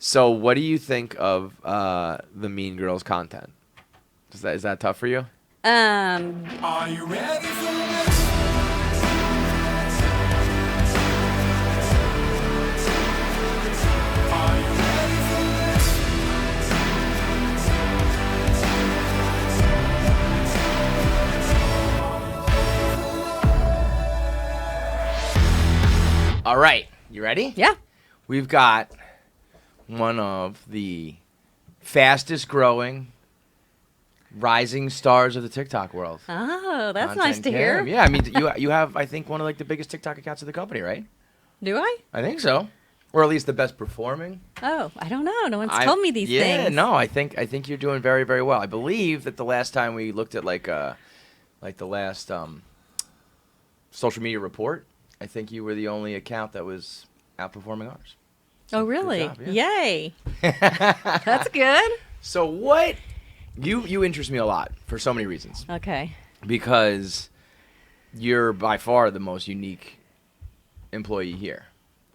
So what do you think of the Mean Girls content? Is that tough for you? Are you ready for this? Are you ready for this? All right. You ready? Yeah. We've got one of the fastest growing rising stars of the TikTok world. Oh, that's Kontent nice to hear. Kim. Yeah, I mean, you have, I think, one of like the biggest TikTok accounts of the company, right? Do I? I think so, or at least the best performing. Oh, I don't know. No one's told me these things. Yeah, no, I think you're doing very, very well. I believe that the last time we looked at like the last social media report, I think you were the only account that was outperforming ours. Oh, really? Good job, yeah. Yay. That's good. So what? You interest me a lot for so many reasons. Okay. Because you're by far the most unique employee here.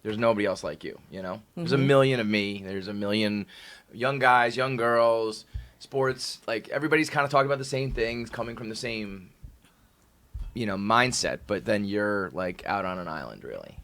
There's nobody else like you, you know? There's a million of me. There's a million young guys, young girls, sports. Like, everybody's kind of talking about the same things, coming from the same, mindset. But then you're, like, out on an island, really.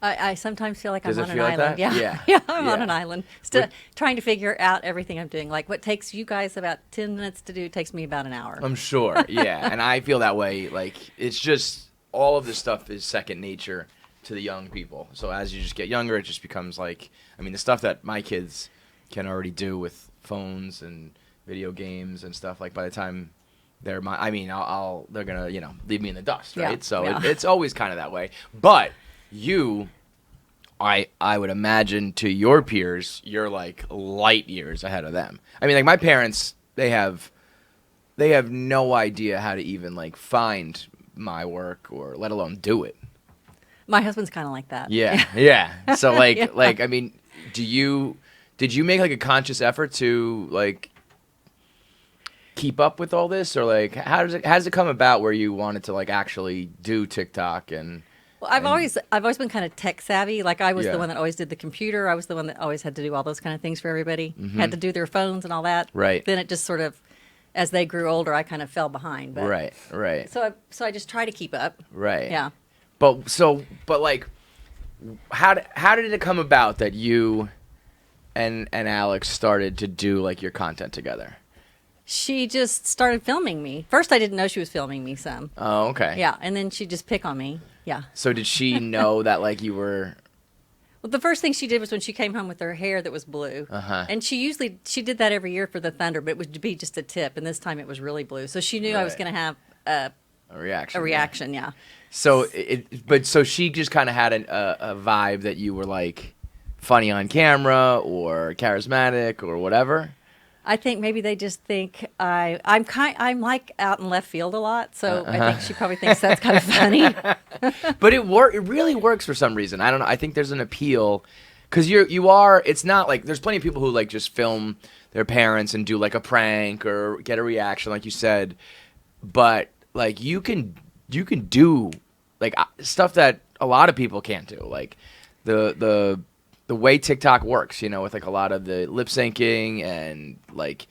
I sometimes feel like Does I'm it on feel an like island. that? Yeah. Yeah. I'm on an island. Still trying to figure out everything I'm doing. Like what takes you guys about 10 minutes to do takes me about an hour. I'm sure, yeah. And I feel that way. Like, it's just, all of this stuff is second nature to the young people. So as you just get younger, it just becomes like, the stuff that my kids can already do with phones and video games and stuff, like by the time they're they're going to, leave me in the dust, right? Yeah. So Yeah. it's always kind of that way. But you, I would imagine to your peers, you're like light years ahead of them. Like my parents, they have no idea how to even like find my work or let alone do it. My husband's kind of like that. Yeah, yeah. So like, Yeah. did you make like a conscious effort to like keep up with all this, or like how does it come about where you wanted to like actually do TikTok and? Well, I've always been kind of tech savvy. Like I was Yeah. the one that always did the computer. I was the one that always had to do all those kind of things for everybody. Had to do their phones and all that. Right. Then it just sort of, as they grew older, I kind of fell behind. But, Right. So I just try to keep up. Right. Yeah. But like, how did it come about that you and Alex started to do like your content together? She just started filming me. First, I didn't know she was filming me some. Oh, okay. Yeah, and then she'd just pick on me. Yeah. So did she know that like you were? Well, the first thing she did was when she came home with her hair that was blue. Uh-huh. And she did that every year for the Thunder, but it would be just a tip, and this time it was really blue. So she knew I was Right. going to have a reaction. reaction, yeah. So so she just kind of had a vibe that you were like funny on camera or charismatic or whatever. I think maybe they just think I'm like out in left field a lot, so I think she probably thinks that's kind of funny. But it really works for some reason. I don't know. I think there's an appeal because you are. It's not like there's plenty of people who like just film their parents and do like a prank or get a reaction, like you said. But like you can do like stuff that a lot of people can't do. Like the way TikTok works, with like a lot of the lip syncing and like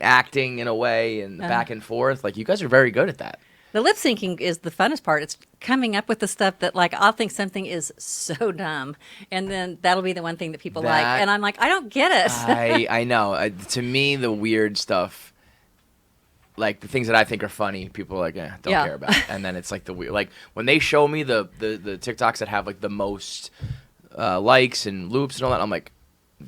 acting in a way and the back and forth. Like you guys are very good at that. The lip syncing is the funnest part. It's coming up with the stuff that like I'll think something is so dumb, and then that'll be the one thing that people like, and I'm like, I don't get it. I know. To me, the weird stuff, like the things that I think are funny, people are like, don't care about. And then it's like the weird, like when they show me the TikToks that have like the most likes and loops and all that, I'm like,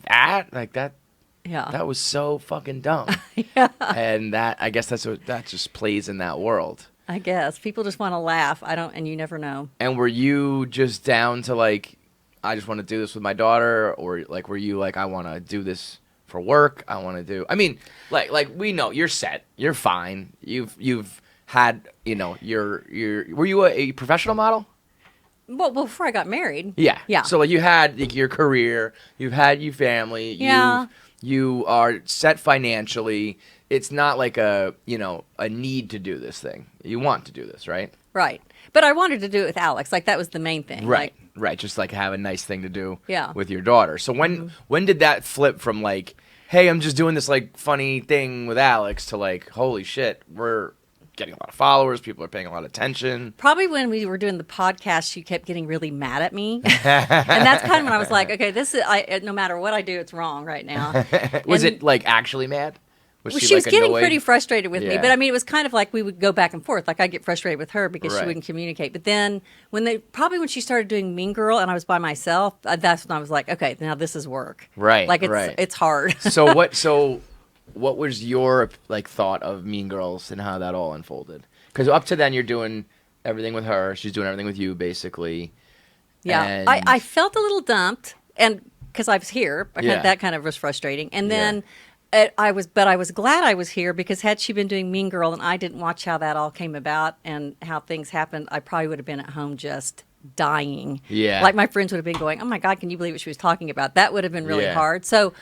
that was so fucking dumb. Yeah. And I guess that just plays in that world. I guess people just want to laugh. And you never know. And were you just down to like, I just want to do this with my daughter, or like were you like, I want to do this for work? I want to do. Like we know you're set. You're fine. You've had were you a professional model? Well, before I got married. Yeah. So like you had like, your career, you've had your family, Yeah. You are set financially. It's not like a need to do this thing. You want to do this, right? Right. But I wanted to do it with Alex. Like that was the main thing. Right. Like, Right, just like have a nice thing to do Yeah. with your daughter. So when did that flip from like, hey, I'm just doing this like funny thing with Alex to like, holy shit, we're getting a lot of followers, people are paying a lot of attention? Probably when we were doing the podcast, she kept getting really mad at me. And that's kind of when I was like, okay, this is, no matter what I do, it's wrong right now. Was it like actually mad? Well, Was she was like, getting annoyed? pretty frustrated with me, Yeah. but I mean, it was kind of like we would go back and forth. Like I'd get frustrated with her because Right. she wouldn't communicate. But then when she started doing Mean Girl and I was by myself, that's when I was like, okay, now this is work. Right, Like right. it's hard. So what was your like thought of Mean Girls and how that all unfolded? Because up to then you're doing everything with her, she's doing everything with you, basically. Yeah, And- I felt a little dumped, and because I was here, Yeah. that kind of was frustrating. And then I was glad I was here because had she been doing Mean Girl and I didn't watch how that all came about and how things happened, I probably would have been at home just dying. Yeah. Like my friends would have been going, "Oh my God, can you believe what she was talking about?" That would have been really Yeah. hard. So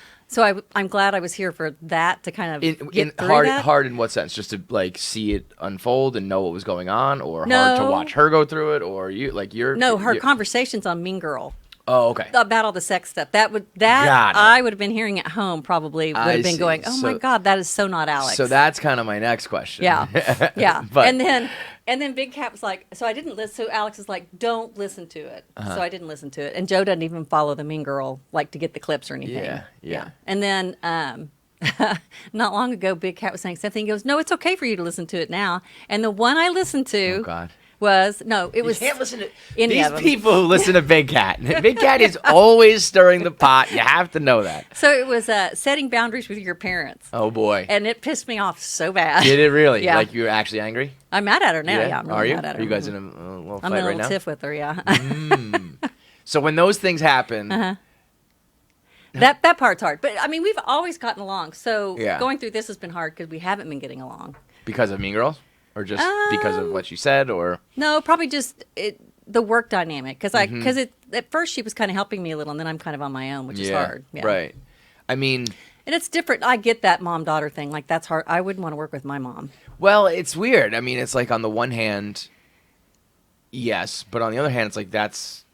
I'm glad I was here for that to kind of get through hard, that. hard in what sense? Just to like see it unfold and know what was going on, or No. hard to watch her go through it, or you like you're No, her you- conversations on Mean Girl. Oh, okay. About all the sex stuff. That Got it. I would have been hearing at home probably would I have been see. going, "Oh my So- God, that is so not Alex." So that's kind of my next question. Yeah. Yeah. But and then Big Cat was like, so I didn't listen. So Alex is like, don't listen to it. So I didn't listen to it. And Joe doesn't even follow the Mean Girl like to get the clips or anything. Yeah. And then not long ago, Big Cat was saying something. He goes, "No, it's okay for you to listen to it now." And the one I listened to Oh God. was You was can't listen to any these of 'em. people who listen to Big Cat. Big Cat is always stirring the pot. You have to know that. So it was setting boundaries with your parents. Oh boy. And it pissed me off so bad. Did it really? Yeah. Like you're actually angry? I'm mad at her now. Yeah, I'm really Are you? mad at her. Are you guys in a little I'm fight in a right little now? tiff with her. Yeah. So when those things happen, That part's hard. But I mean, we've always gotten along. So Yeah. going through this has been hard because we haven't been getting along. because of Mean Girls, or just because of what she said, or No, probably just the work dynamic. Because Mm-hmm. at first she was kind of helping me a little, and then I'm kind of on my own, which is hard. Yeah. right? I mean, And it's different. I get that mom-daughter thing. Like, that's hard. I wouldn't want to work with my mom. well, it's weird. I mean, it's like on the one hand, yes, but on the other hand, it's like that's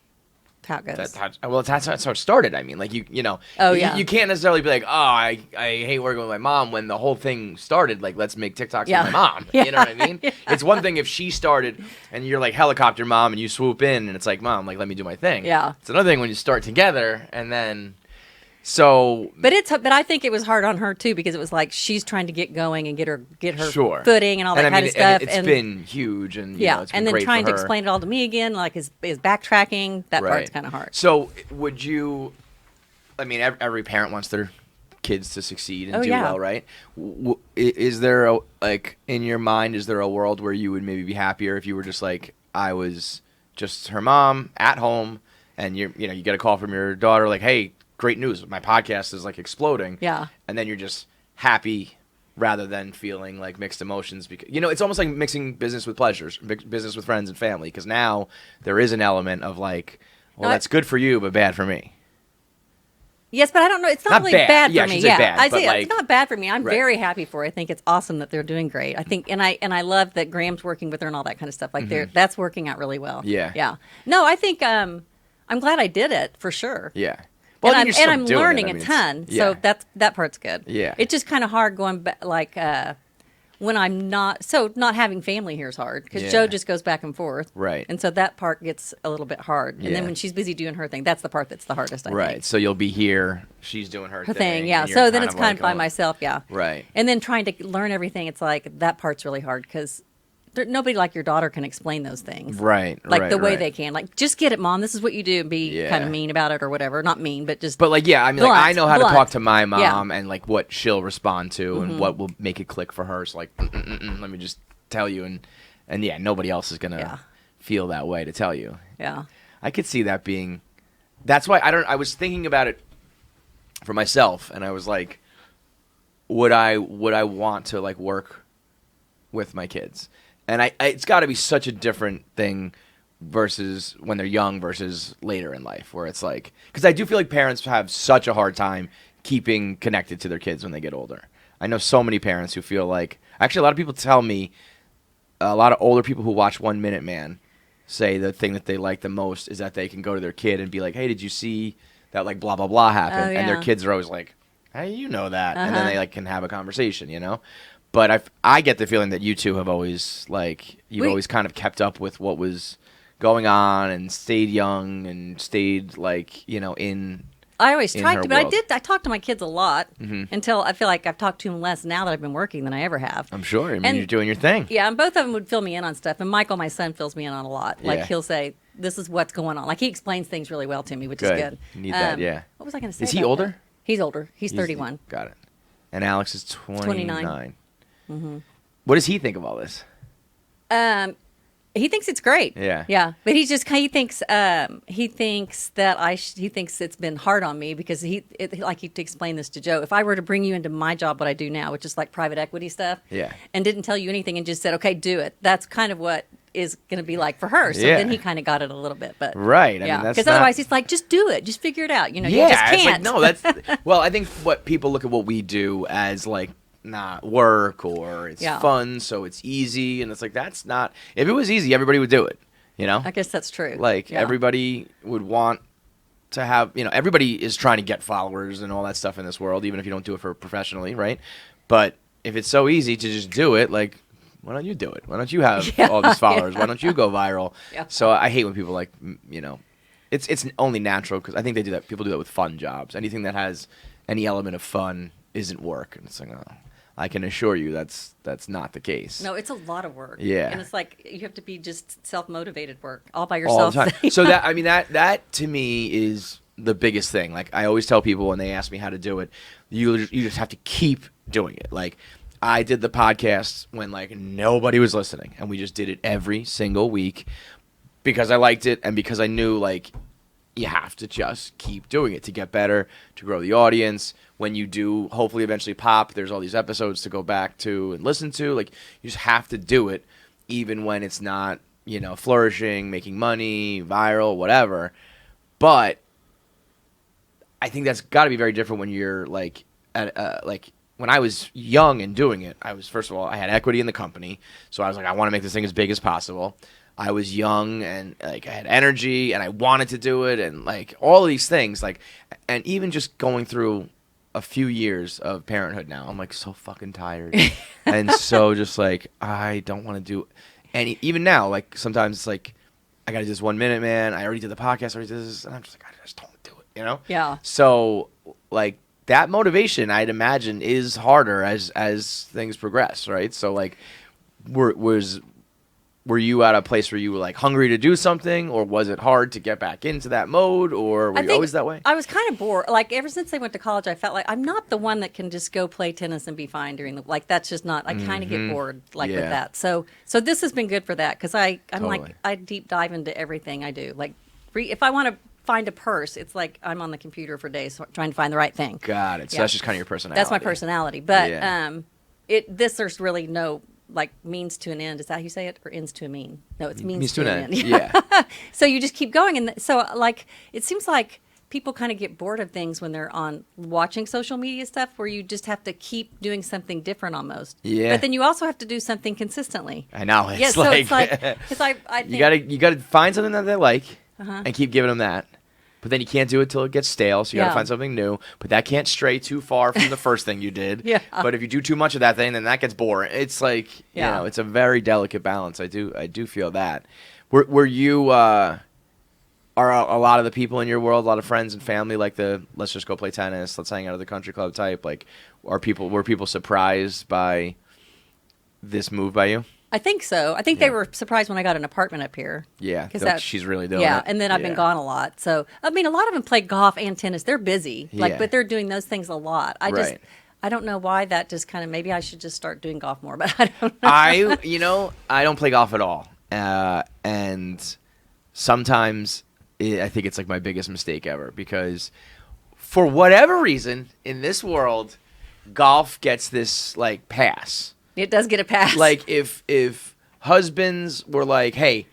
How it goes. that's how it started. I mean, like you know, Oh, you, yeah. you can't necessarily be like, oh, I hate working with my mom when the whole thing started. Like, let's make TikToks Yeah. with my mom. Yeah. You know what I mean? It's one thing if she started and you're like helicopter mom and you swoop in and it's like, mom, like let me do my thing. Yeah. It's another thing when you start together and then so But I think it was hard on her too because it was like she's trying to get going and get her Sure. footing and all that and I kind mean, of stuff. and it's been huge and you yeah, know, it's been and then great trying for to her. explain it all to me again, like his backtracking. That part's kind of hard. So, would you? I mean, every parent wants their kids to succeed and Oh, do yeah. well, right? Is there a like in your mind? Is there a world where you would maybe be happier if you were just like I was, just her mom at home, and you get a call from your daughter like, hey, great news, my podcast is like exploding. Yeah. And then you're just happy rather than feeling like mixed emotions because it's almost like mixing business with pleasures, business with friends and family, because now there is an element of like, well, that's good for you but bad for me. Yes, but I don't know. It's not, Not really bad. bad Yeah, for me. she's like bad, I but say like- it's not bad for me. I'm Right. very happy for it. I think it's awesome that they're doing great. I think, and I love that Graham's working with her and all that kind of stuff. Like that's working out really well. Yeah. yeah. No, I think I'm glad I did it for sure. Yeah. And I I'm, mean, you're still and I'm doing it. learning I a mean, ton. it's- So yeah. that part's good. Yeah. It's just kind of hard going back, like when I'm not having family here is hard because Yeah. Joe just goes back and forth. Right. And so that part gets a little bit hard. And Yeah. then when she's busy doing her thing, that's the part that's the hardest. I Right. think. So you'll be here. She's doing her Thing, yeah. and you're So then it's kind like, of by oh, myself, yeah. Right. And then trying to learn everything, it's like that part's really hard because nobody like your daughter can explain those things. Right. Like right, the way right. they can. Like, just get it, Mom. This is what you do. And be Yeah. kind of mean about it or whatever. Not mean, but just. But like, yeah, I mean, like, I Blunt, know how blunt. to talk to my mom Yeah. and like what she'll respond to and what will make it click for her. So like, let me just tell you, and yeah, nobody else is gonna Yeah. feel that way to tell you. Yeah. I could see that being. That's why I was thinking about it for myself, and I was like, would I want to like work with my kids? And it's got to be such a different thing versus when they're young versus later in life, where it's like, because I do feel like parents have such a hard time keeping connected to their kids when they get older. I know so many parents who feel like, actually, a lot of people tell me, a lot of older people who watch 1 Minute Man say the thing that they like the most is that they can go to their kid and be like, hey, did you see that like blah, blah, blah happen? Oh, And their yeah. kids are always like, hey, you know that. And then they like can have a conversation, you know? But I get the feeling that you two have always like, you've always kind of kept up with what was going on and stayed young and stayed like, you know, I always in tried her to, but world. I talked to my kids a lot until I feel like I've talked to them less now that I've been working than I ever have. I'm sure. I mean, And- you're doing your thing. Yeah, and both of them would fill me in on stuff. And Michael, my son, fills me in on a lot. Like Yeah. he'll say, "This is what's going on." Like he explains things really well to me, which is Good. good. You need that, yeah. What was I going to say? Is he about older? that? He's older. He's 31. Got it. And Alex is 29. 29. What does he think of all this? He thinks it's great. Yeah. yeah. But he thinks that he thinks it's been hard on me because like he to explain this to Joe. If I were to bring you into my job, what I do now, which is like private equity stuff, Yeah. and didn't tell you anything and just said, okay, do it. That's kind of what is going to be like for her. So Yeah. then he kind of got it a little bit, but Right. I yeah, mean, that's because not- otherwise he's like, just do it, just figure it out. You know, Yeah, you just it's can't. like, no, that's well, I think what people look at what we do as like not work or it's Yeah. fun, so it's easy, and it's like that's not. If it was easy, everybody would do it. You know, I guess that's true. like Yeah. everybody would want to have. You know, everybody is trying to get followers and all that stuff in this world, even if you don't do it for professionally, right? But if it's so easy to just do it, like. Why don't you do it? Why don't you have all these followers? Why don't you go viral? Yeah. So I hate when people like, you know, it's only natural because I think they do that. People do that with fun jobs. Anything that has any element of fun isn't work. And it's like, oh, I can assure you that's not the case. No, it's a lot of work. Yeah. And it's like you have to be just self-motivated work all by all yourself. the time. So that I mean that to me is the biggest thing. Like I always tell people when they ask me how to do it, you just have to keep doing it. Like I did the podcast when like nobody was listening, and we just did it every single week because I liked it and because I knew like you have to just keep doing it to get better, to grow the audience. When you do hopefully eventually pop, there's all these episodes to go back to and listen to. Like you just have to do it even when it's not, you know, flourishing, making money, viral, whatever. But I think that's got to be very different when you're like like when I was young and doing it. I was, first of all, I had equity in the company, so I was like, I want to make this thing as big as possible. I was young and like I had energy and I wanted to do it and like all of these things, like, and even just going through a few years of parenthood now, I'm like so fucking tired and so just like I don't want to do any. Even now, like sometimes it's like I got to do this 1 minute, man. I already did the podcast, I already did this, and I'm just like I just don't do it, you know? Yeah. So like that motivation, I'd imagine, is harder as things progress, right? So like, were you at a place where you were like hungry to do something, or was it hard to get back into that mode, or were you always that way? I was kind of bored. Like ever since I went to college, I felt like I'm not the one that can just go play tennis and be fine during the like. That's just not. I kind of get bored like Yeah. with that. So this has been good for that because I'm Totally. like I deep dive into everything I do. Like if I want to find a purse, it's like I'm on the computer for days trying to find the right thing. Got it. So Yeah. that's just kind of your personality. That's my personality. But Yeah. there's really no like means to an end. Is that how you say it, or ends to a mean? No, it's means to an end. Yeah. So you just keep going, and so like it seems like people kind of get bored of things when they're on watching social media stuff, where you just have to keep doing something different almost. Yeah. But then you also have to do something consistently. I know. It's Yeah. So like, it's like because I think, you gotta find something that they like and keep giving them that. But then you can't do it till it gets stale, so you got to Yeah. find something new. But that can't stray too far from the first thing you did. Yeah. But if you do too much of that thing, then that gets boring. It's like, Yeah. you know, it's a very delicate balance. I do feel that. Were you, are a lot of the people in your world, a lot of friends and family, like let's just go play tennis, let's hang out at the country club type? Like, were people surprised by this move by you? I think so. I think they were surprised when I got an apartment up here. Yeah. 'Cause Like, she's really doing Yeah, it. and then I've been Yeah. gone a lot. So I mean, a lot of them play golf and tennis. They're busy, Yeah. but they're doing those things a lot. Right. I don't know why that just kind of maybe I should just start doing golf more, but I don't know. I don't play golf at all, and sometimes I think it's like my biggest mistake ever because for whatever reason in this world, golf gets this like pass. It does get a pass. Like if husbands were like, hey,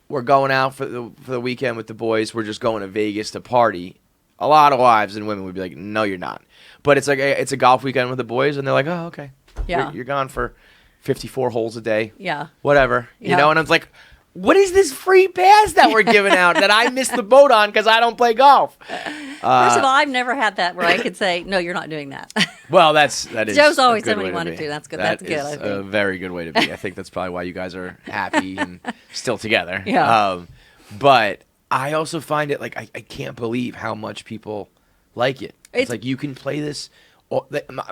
we're going out for the weekend with the boys, we're just going to Vegas to party. A lot of wives and women would be like, no, you're not. But it's like it's a golf weekend with the boys, and they're like, oh, okay. Yeah. You're gone for 54 holes a day. Yeah. Whatever. You Yeah. know, and I was like, what is this free pass that we're giving out that I missed the boat on because I don't play golf? First of all, I've never had that where I could say, no, you're not doing that. Well, that is. Joe's always a good somebody way wanted be. to. That's good. That That's good. I is think. a very good way to be. I think that's probably why you guys are happy and still together. Yeah. But I also find it like I can't believe how much people like it. It's like you can play this.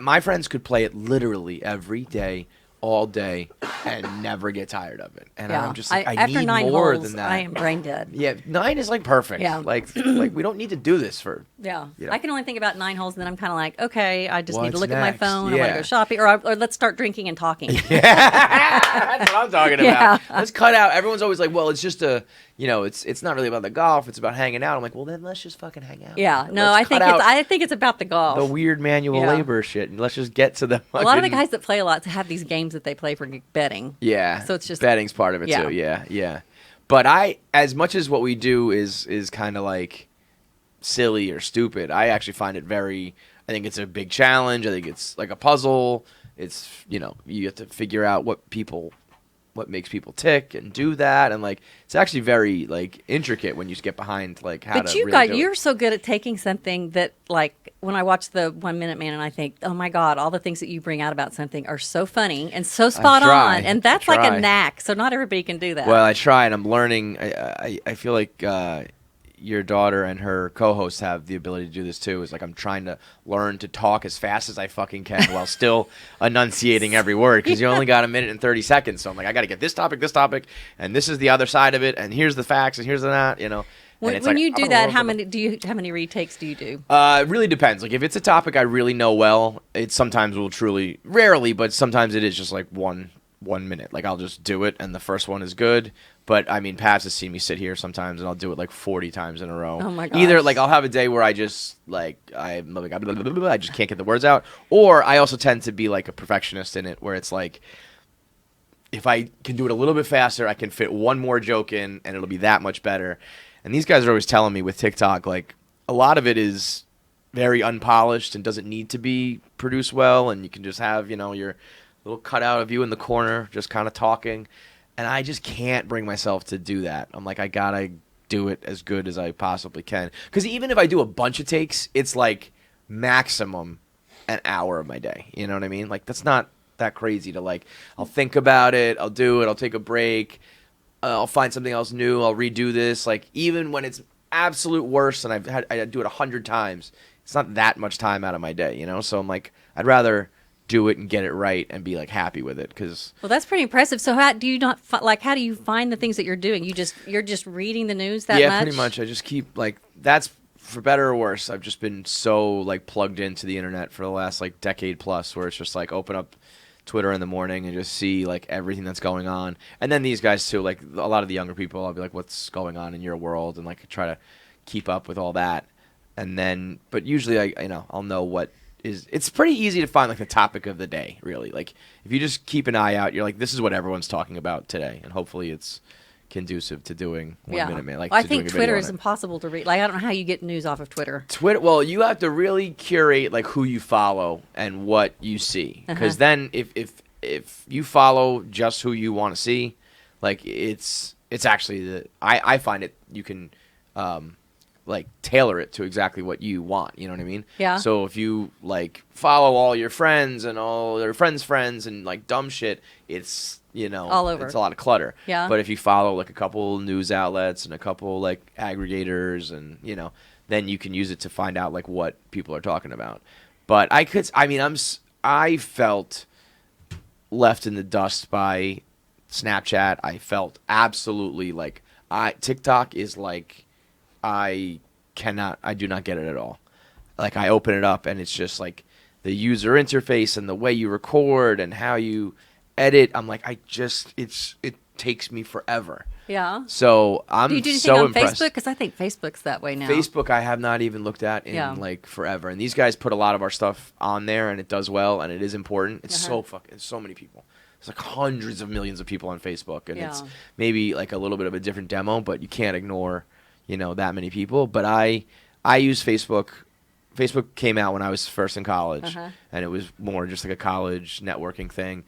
My friends could play it literally every day, all day, and never get tired of it. And I'm just like, I after need 9 more holes, than that. I am brain dead. Yeah, 9 is like perfect. Yeah. Like we don't need to do this for. Yeah. You know. I can only think about 9 holes, and then I'm kind of like, okay, I just need to What's look at my next? phone. I want Yeah. to go shopping, or let's start drinking and talking. That's what I'm talking about. Yeah. Let's cut out. Everyone's always like, well, it's just it's not really about the golf. It's about hanging out. I'm like, well, then let's just fucking hang out. Yeah. No, Let's cut out I think it's about the golf. the weird manual Yeah. labor shit, and let's just get to the A lot of the fucking- guys that play a lot have these games that they play for betting. Yeah. So it's just betting's part of it Yeah. too. Yeah, yeah. But as much as what we do is kind of like silly or stupid, I actually find it very. I think it's a big challenge. I think it's like a puzzle. It's you have to figure out what makes people tick and do that, and like it's actually very like intricate when you get behind like how But to. you really guys, do it. you're so good at taking something that, like, when I watch the 1 Minute Man, and I think, oh my God, all the things that you bring out about something are so funny and so spot try. on, and that's I like try. a knack. So not everybody can do that. Well, I try, and I'm learning. I feel like your daughter and her co-hosts have the ability to do this too. Is like I'm trying to learn to talk as fast as I fucking can while still enunciating every word, because you only got a minute and 30 seconds. So I'm like, I got to get this topic, and this is the other side of it, and here's the facts, and here's the that. And when it's like, you do oh, that, oh, how oh. many retakes do you do? It really depends. Like if it's a topic I really know well, it sometimes will rarely, but sometimes it is just like 1 minute. Like I'll just do it, and the first one is good. But I mean, Pabs has seen me sit here sometimes, and I'll do it like 40 times in a row. Oh my gosh. Either like I'll have a day where I just like I just can't get the words out, or I also tend to be like a perfectionist in it, where it's like if I can do it a little bit faster, I can fit one more joke in, and it'll be that much better. And these guys are always telling me with TikTok, like a lot of it is very unpolished and doesn't need to be produced well, and you can just have your little cutout of you in the corner just kind of talking. And I just can't bring myself to do that. I'm like, I gotta do it as good as I possibly can. Because even if I do a bunch of takes, it's like maximum an hour of my day. You know what I mean? Like, that's not that crazy to like, I'll think about it, I'll do it, I'll take a break, I'll find something else new, I'll redo this. Like, even when it's absolute worst and I do it 100 times, it's not that much time out of my day, So I'm like, I'd rather do it and get it right and be like happy with it, because Well, that's pretty impressive. So how do you not how do you find the things that you're doing? You're just reading the news that much? Yeah, pretty much. I just keep like that's for better or worse. I've just been so like plugged into the internet for the last like decade plus, where it's just like open up Twitter in the morning and just see like everything that's going on. And then these guys too, like a lot of the younger people, I'll be like, what's going on in your world, and like try to keep up with all that. And then, but usually I'll know what. It's pretty easy to find like the topic of the day, really. Like if you just keep an eye out, you're like, this is what everyone's talking about today, and hopefully it's conducive to doing 1 Minute Man. Like I to doing think a video Twitter on is it. impossible to read. Like I don't know how you get news off of Twitter. Twitter. Well, you have to really curate like who you follow and what you see, because then if you follow just who you want to see, like it's actually I find it you can. Like tailor it to exactly what you want, you know what I mean? Yeah. So if you like follow all your friends and all their friends and like dumb shit, it's all over. It's a lot of clutter. Yeah. But if you follow like a couple news outlets and a couple like aggregators, and then you can use it to find out like what people are talking about. But I felt left in the dust by Snapchat. I felt absolutely like TikTok is like. I do not get it at all. Like I open it up and it's just like the user interface and the way you record and how you edit. I'm like, it takes me forever. Yeah. So I'm do you do anything so on impressed. Facebook? Because I think Facebook's that way now. Facebook I have not even looked at in like forever. And these guys put a lot of our stuff on there, and it does well, and it is important. It's it's so many people. There's like hundreds of millions of people on Facebook, and it's maybe like a little bit of a different demo, but you can't ignore that many people. But I use Facebook. Facebook came out when I was first in college, and it was more just like a college networking thing.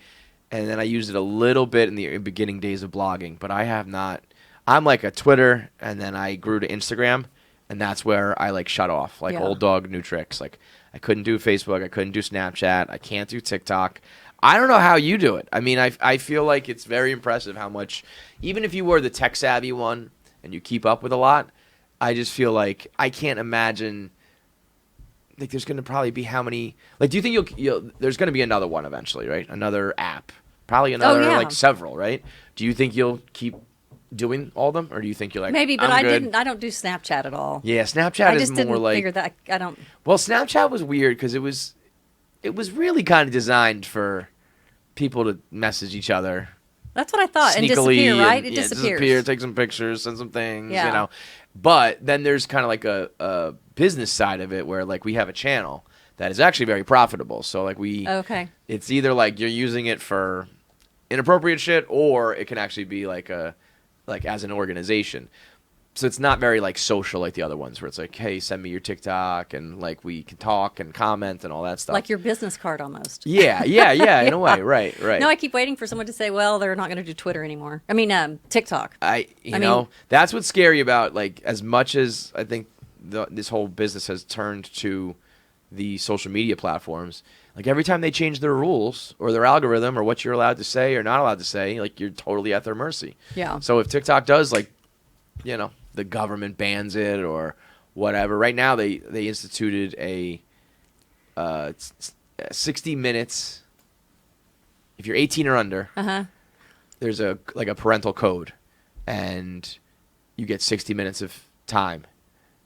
and then I used it a little bit in the beginning days of blogging, but I have not. I'm like a Twitter, and then I grew to Instagram, and that's where I like shut off, like old dog, new tricks. Like I couldn't do Facebook, I couldn't do Snapchat, I can't do TikTok. I don't know how you do it. I mean, I feel like it's very impressive how much, even if you were the tech savvy one and you keep up with a lot, I just feel like I can't imagine. Like there's going to probably be how many? Like, do you think you'll there's going to be another one eventually, right? Another app, probably another like several, right? Do you think you'll keep doing all of them, or do you think you're like maybe? But I'm I good? didn't. I don't do Snapchat at all. Yeah, Snapchat I is just more didn't like figure that. I don't. Well, Snapchat was weird because it was really kind of designed for people to message each other. That's what I thought. Sneakily, and disappear, right? and, It yeah, disappears. disappear, take some pictures, send some things, Yeah. you know. But then there's kind of like a business side of it where like we have a channel that is actually very profitable. So like it's either like you're using it for inappropriate shit, or it can actually be like as an organization. So it's not very like social like the other ones where it's like, hey, send me your TikTok and like we can talk and comment and all that stuff. Like your business card almost. Yeah, in a way, right. No, I keep waiting for someone to say, well, they're not going to do Twitter anymore. I mean, TikTok. I mean, that's what's scary about, like, as much as I think this whole business has turned to the social media platforms, like every time they change their rules or their algorithm or what you're allowed to say or not allowed to say, like you're totally at their mercy. Yeah. So if TikTok does, like, you know, the government bans it or whatever. Right now they instituted a 60 minutes. If you're 18 or under, there's a parental code, and you get 60 minutes of time,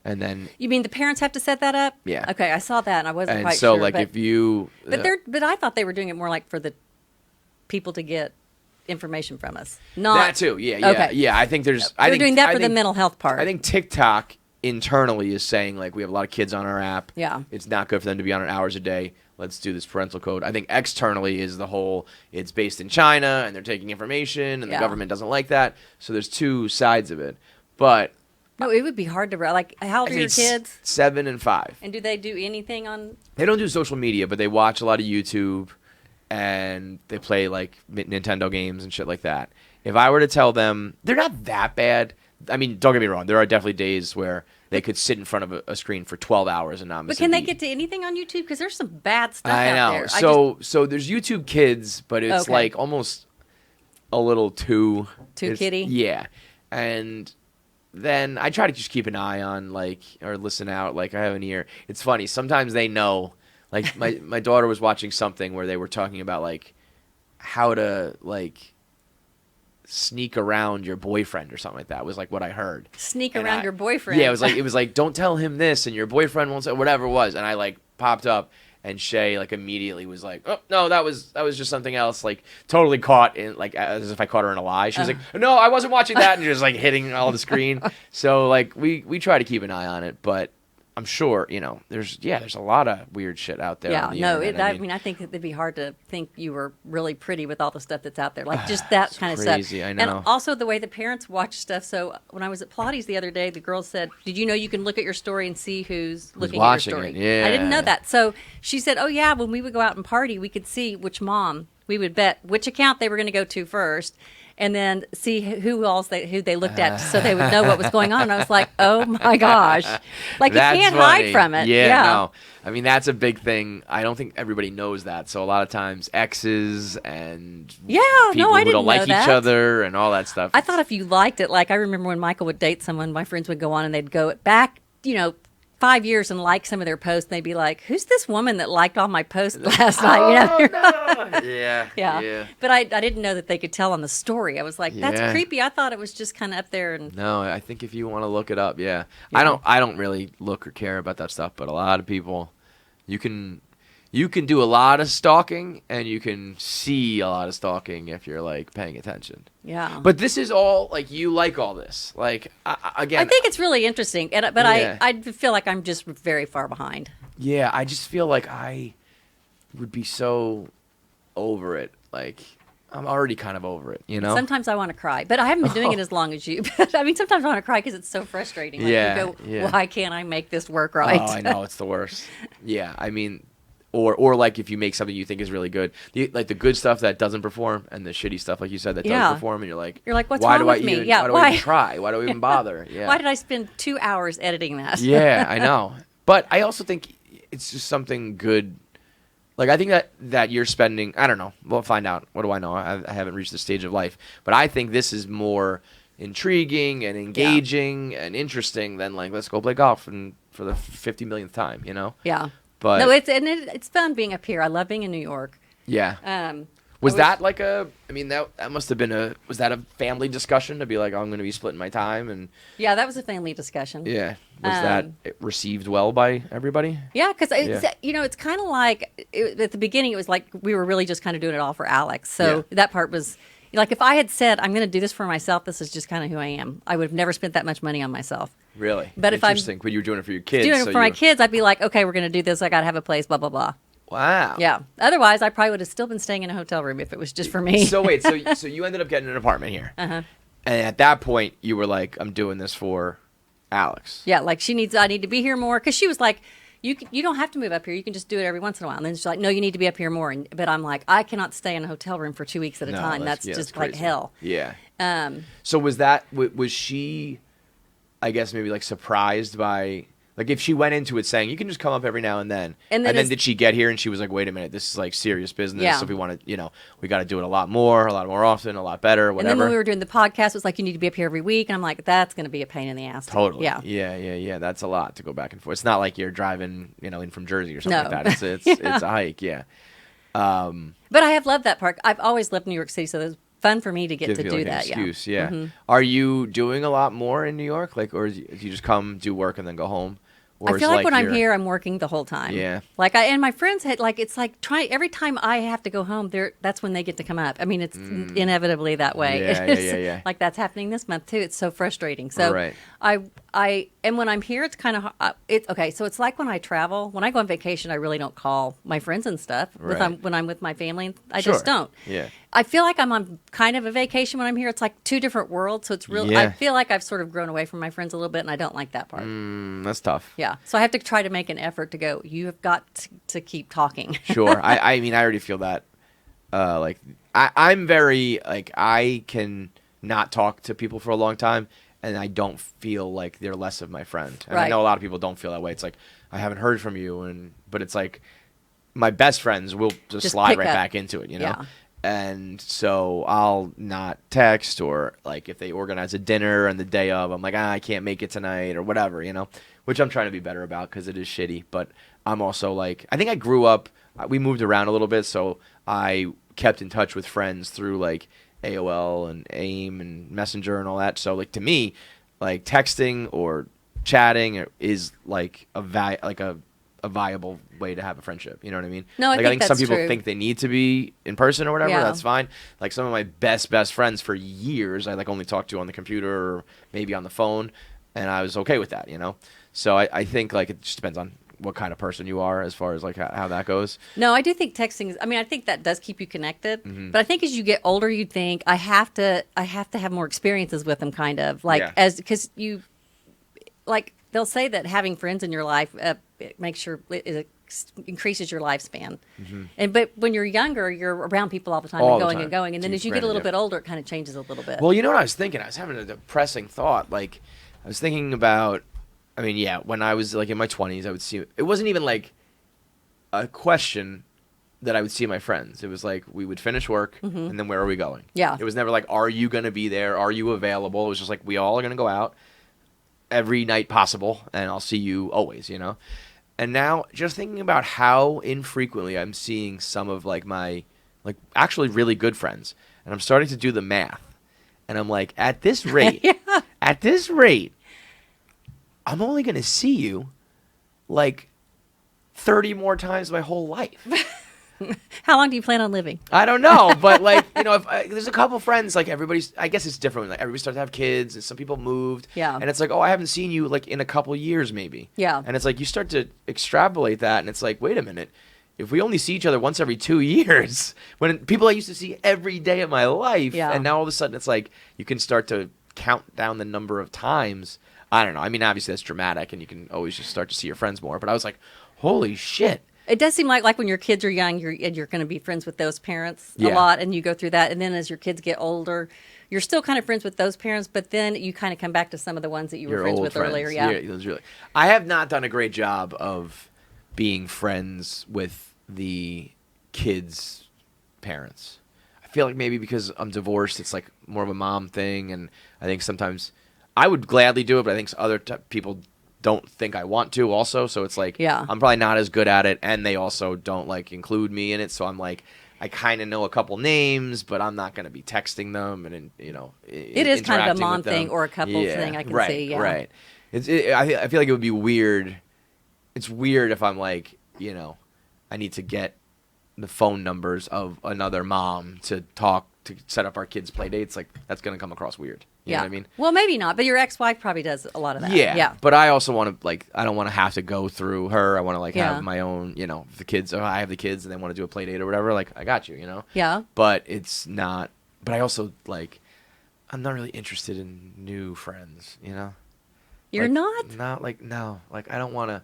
and then You mean the parents have to set that up? Yeah. Okay, I saw that, and I wasn't and quite so sure. like but, if you but I thought they were doing it more like for the people to get information from us. Not that too, yeah. I think there's. They're doing that for the mental health part. I think TikTok internally is saying like we have a lot of kids on our app. Yeah. It's not good for them to be on it hours a day. Let's do this parental code. I think externally is the whole, it's based in China and they're taking information and the government doesn't like that. So there's two sides of it. But no, it would be hard to like. How old are your kids? 7 and 5. And do they do anything on? They don't do social media, but they watch a lot of YouTube and they play like Nintendo games and shit like that. If I were to tell them, they're not that bad. I mean, don't get me wrong. There are definitely days where they could sit in front of a screen for 12 hours and not miss But can a they beat. get to anything on YouTube? Because there's some bad stuff I know. out there. So there's YouTube Kids, but it's Okay. like almost a little too kiddie? Yeah. And then I try to just keep an eye on like, or listen out. Like I have an ear. It's funny. Sometimes they know. Like my daughter was watching something where they were talking about like how to like sneak around your boyfriend or something like that was like what I heard. Sneak And around your boyfriend. Yeah, it was like don't tell him this and your boyfriend won't say whatever it was. And I like popped up and Shay like immediately was like, oh no, that was just something else. Like totally caught in like as if I caught her in a lie. She was like, no, I wasn't watching that, and just like hitting all the screen. So like we try to keep an eye on it, but I'm sure, you know, there's a lot of weird shit out there. Yeah, on the no, internet. I mean, I think it'd be hard to think you were really pretty with all the stuff that's out there, like just that kind of stuff. Crazy, I know. And also the way the parents watch stuff. So when I was at Pilates the other day, the girl said, "Did you know you can look at your story and see who's looking at your watching story?" it, yeah. I didn't know that. So she said, "Oh yeah, when we would go out and party, we could see which mom we would bet which account they were going to go to first." And then see who they looked at, so they would know what was going on. And I was like, "Oh my gosh!" Like That's you can't funny. hide from it. Yeah, no. I mean, that's a big thing. I don't think everybody knows that. So a lot of times, exes and people I who didn't don't like know each that. other and all that stuff. I thought if you liked it, like I remember when Michael would date someone, my friends would go on and they'd go back, 5 years and like some of their posts. And they'd be like, "Who's this woman that liked all my posts last night?" No. Yeah. Yeah. But I didn't know that they could tell on the story. I was like, that's Yeah. creepy. I thought it was just kind of up there. And No, I think if you want to look it up, yeah. I don't really look or care about that stuff, but a lot of people, you can do a lot of stalking and you can see a lot of stalking if you're like paying attention. yeah. But this is all like you like all this. Like again, I think it's really interesting. But Yeah. I feel like I'm just very far behind. yeah, I just feel like I would be so over it. Like I'm already kind of over it, you know? Sometimes I want to cry, but I haven't been doing it as long as you. But I mean, sometimes I want to cry because it's so frustrating. Like Yeah, you go, yeah. why can't I make this work right? Oh, I know, it's the worst. Yeah, I mean, Or like if you make something you think is really good, like the good stuff that doesn't perform and the shitty stuff, like you said, that does perform, and you're like, what's why wrong with me? Why do I even try? Why do I even bother? Yeah. Why did I spend 2 hours editing that? Yeah, I know. But I also think it's just something good. Like, I think that you're spending, I don't know. We'll find out. What do I know? I haven't reached the stage of life. But I think this is more intriguing and engaging and interesting than, like, let's go play golf and for the 50 millionth time, you know? Yeah. But no, it's fun being up here. I love being in New York. Yeah. Was that like that must have been was that a family discussion to be like, oh, I'm going to be splitting my time? And yeah, that was a family discussion. Yeah. Was that received well by everybody? Yeah, because it's kind of like at the beginning, it was like we were really just kind of doing it all for Alex. So that part was like, if I had said, I'm going to do this for myself, this is just kind of who I am, I would have never spent that much money on myself. But But if I'm interesting, when you were doing it for your kids. Doing it for my kids, I'd be like, okay, we're going to do this. I got to have a place, blah, blah, blah. Wow. Yeah. Otherwise, I probably would have still been staying in a hotel room if it was just for me. So wait, so you ended up getting an apartment here. Uh-huh. And at that point, you were like, I'm doing this for Alex. Yeah, like I need to be here more. Because she was like, you don't have to move up here. You can just do it every once in a while. And then she's like, no, you need to be up here more. But I'm like, I cannot stay in a hotel room for 2 weeks at a time. That's just like hell. Yeah. So was she, I guess, maybe like surprised by... Like, if she went into it saying, you can just come up every now and then did she get here and she was like, wait a minute, this is like serious business. Yeah. So if we want to, we got to do it a lot more often, a lot better, whatever. And then when we were doing the podcast, it was like, you need to be up here every week. And I'm like, that's going to be a pain in the ass. Totally. Yeah. Yeah. That's a lot to go back and forth. It's not like you're driving, in from Jersey or something like that. It's it's a hike. Yeah. But I have loved that park. I've always loved New York City. So it was fun for me to get to do that. Excuse. Yeah. Yeah. Mm-hmm. Are you doing a lot more in New York? Like, or do you just come, do work, and then go home? I feel like when I'm here, I'm working the whole time. Yeah. And my friends had it's like every time I have to go home, that's when they get to come up. I mean, it's inevitably that way. Yeah. Like that's happening this month too. It's so frustrating. So right. And when I'm here, it's kind of it's okay. So it's like when I travel, when I go on vacation, I really don't call my friends and stuff. Right. When I'm with my family, I just don't. Yeah. I feel like I'm on kind of a vacation when I'm here. It's like two different worlds. So it's real. Yeah. I feel like I've sort of grown away from my friends a little bit, and I don't like that part. That's tough. Yeah. So I have to try to make an effort to go, you have got to keep talking. Sure. I mean, I already feel that. I'm very, I can not talk to people for a long time, and I don't feel like they're less of my friend. And I know a lot of people don't feel that way. It's like, I haven't heard from you, but it's like, my best friends will just slide right back into it, Yeah. And so I'll not text, or like if they organize a dinner and the day of, I'm like, I can't make it tonight or whatever, which I'm trying to be better about because it is shitty. But I'm also like, I think I grew up, we moved around a little bit, so I kept in touch with friends through like AOL and AIM and Messenger and all that. So like to me, like texting or chatting is like a viable way to have a friendship. You know what I mean? No, I think some that's people true. think they need to be in person or whatever. Yeah. That's fine. Like some of my best friends for years, I like only talked to on the computer or maybe on the phone, and I was okay with that. So I think like it just depends on what kind of person you are as far as like how that goes. No, I do think texting is, I think that does keep you connected. Mm-hmm. But I think as you get older, you think I have to have more experiences with them, kind of because you like they'll say that having friends in your life it makes it increases your lifespan. Mm-hmm. But when you're younger, you're around people all the time and going. And then as you get a little bit older, it kind of changes a little bit. Well, you know what I was thinking? I was having a depressing thought. Like I was thinking about, when I was like in my 20s, I would see, it wasn't even like a question that I would see my friends. It was like we would finish work and then where are we going? Yeah. It was never like, are you going to be there? Are you available? It was just like, we all are going to go out every night possible, and I'll see you always, And now, just thinking about how infrequently I'm seeing some of like my, like actually really good friends, and I'm starting to do the math, and I'm like, at this rate, I'm only going to see you like 30 more times my whole life. How long do you plan on living? I don't know, but like, if there's a couple friends, like everybody's, I guess it's different. Like everybody starts to have kids, and some people moved. Yeah. And it's like, oh, I haven't seen you like in a couple years maybe. Yeah. And it's like, you start to extrapolate that, and it's like, wait a minute. If we only see each other once every 2 years, when people I used to see every day of my life, and now all of a sudden it's like, you can start to count down the number of times. I don't know. Obviously that's dramatic, and you can always just start to see your friends more. But I was like, holy shit. It does seem like when your kids are young, you're going to be friends with those parents a Yeah. lot, and you go through that. And then as your kids get older, you're still kind of friends with those parents, but then you kind of come back to some of the ones that you were Your friends old with friends. earlier. Yeah. Those really. I have not done a great job of being friends with the kids' parents. I feel like maybe because I'm divorced, it's like more of a mom thing, and I think sometimes I would gladly do it, but I think other people don't think I want to also, so it's like Yeah. I'm probably not as good at it, and they also don't like include me in it, so I'm like I kind of know a couple names, but I'm not going to be texting them and It is kind of a interacting mom with them. thing or a couple thing, I can right, see, yeah. Right. I feel like it would be weird. It's weird if I'm like, I need to get the phone numbers of another mom to talk to set up our kids' play dates. Like that's going to come across weird. You know what I mean? Well, maybe not, but your ex-wife probably does a lot of that. Yeah. Yeah. But I also want to I don't want to have to go through her. I want to Yeah. have my own, if the kids, if I have the kids and they want to do a play date or whatever, like I got you, Yeah. But it's not, but I also I'm not really interested in new friends, You're not? Not no. I don't want to,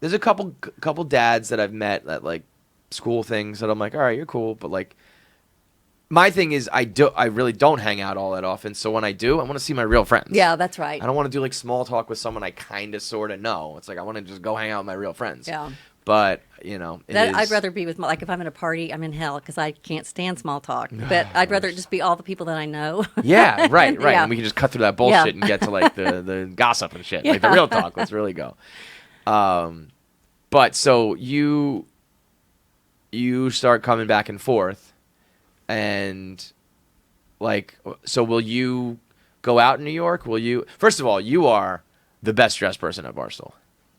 there's a couple dads that I've met at school things that I'm like, all right, you're cool. But my thing is I really don't hang out all that often. So when I do, I want to see my real friends. Yeah, that's right. I don't want to do small talk with someone I kind of sort of know. It's I want to just go hang out with my real friends. Yeah. But, I'd rather be with, if I'm at a party, I'm in hell because I can't stand small talk. But I'd rather it just be all the people that I know. Yeah, right. Yeah. And we can just cut through that bullshit Yeah. and get to the gossip and shit. The real talk. Let's really go. But so you start coming back and forth. And so will you go out in New York? Will you? First of all, you are the best dressed person at Barstool.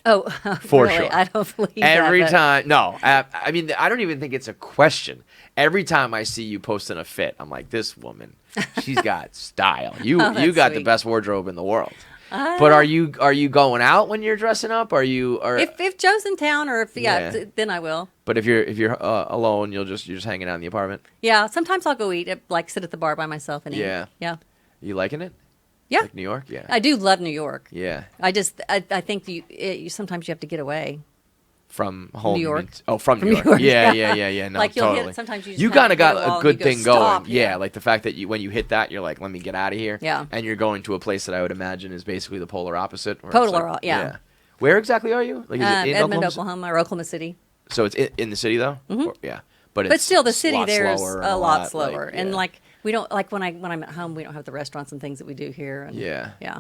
Oh, For really? sure. I don't believe Every that. time, no. I mean, I don't even think it's a question. Every time I see you posting a fit, I'm like, this woman, she's got style. You Oh, that's got the sweet. best wardrobe in the world. But are you going out when you're dressing up? If Joe's in town, or if Yeah. then I will. But if you're alone, you're just hanging out in the apartment. Yeah, sometimes I'll go eat, sit at the bar by myself and eat. Yeah. Yeah. You liking it? Yeah. Like New York? Yeah. I do love New York. Yeah. I think you sometimes you have to get away. From home. New York. From New York. Yeah. No, Like you'll totally. hit, sometimes you just You kind of got hit a wall a and good you go, thing going. "Stop." Yeah, like the fact that when you hit that, you're like, let me get out of here. Yeah. And you're going to a place that I would imagine is basically the polar opposite. where it's Polar, yeah. Where exactly are you? Like, is it in Edmond, Oklahoma? Oklahoma, or Oklahoma City. So it's in the city though? Yeah. But But still, the city lot there is slower and a lot slower. yeah. And we don't when I'm at home, we don't have the restaurants and things that we do here. And Yeah. Yeah.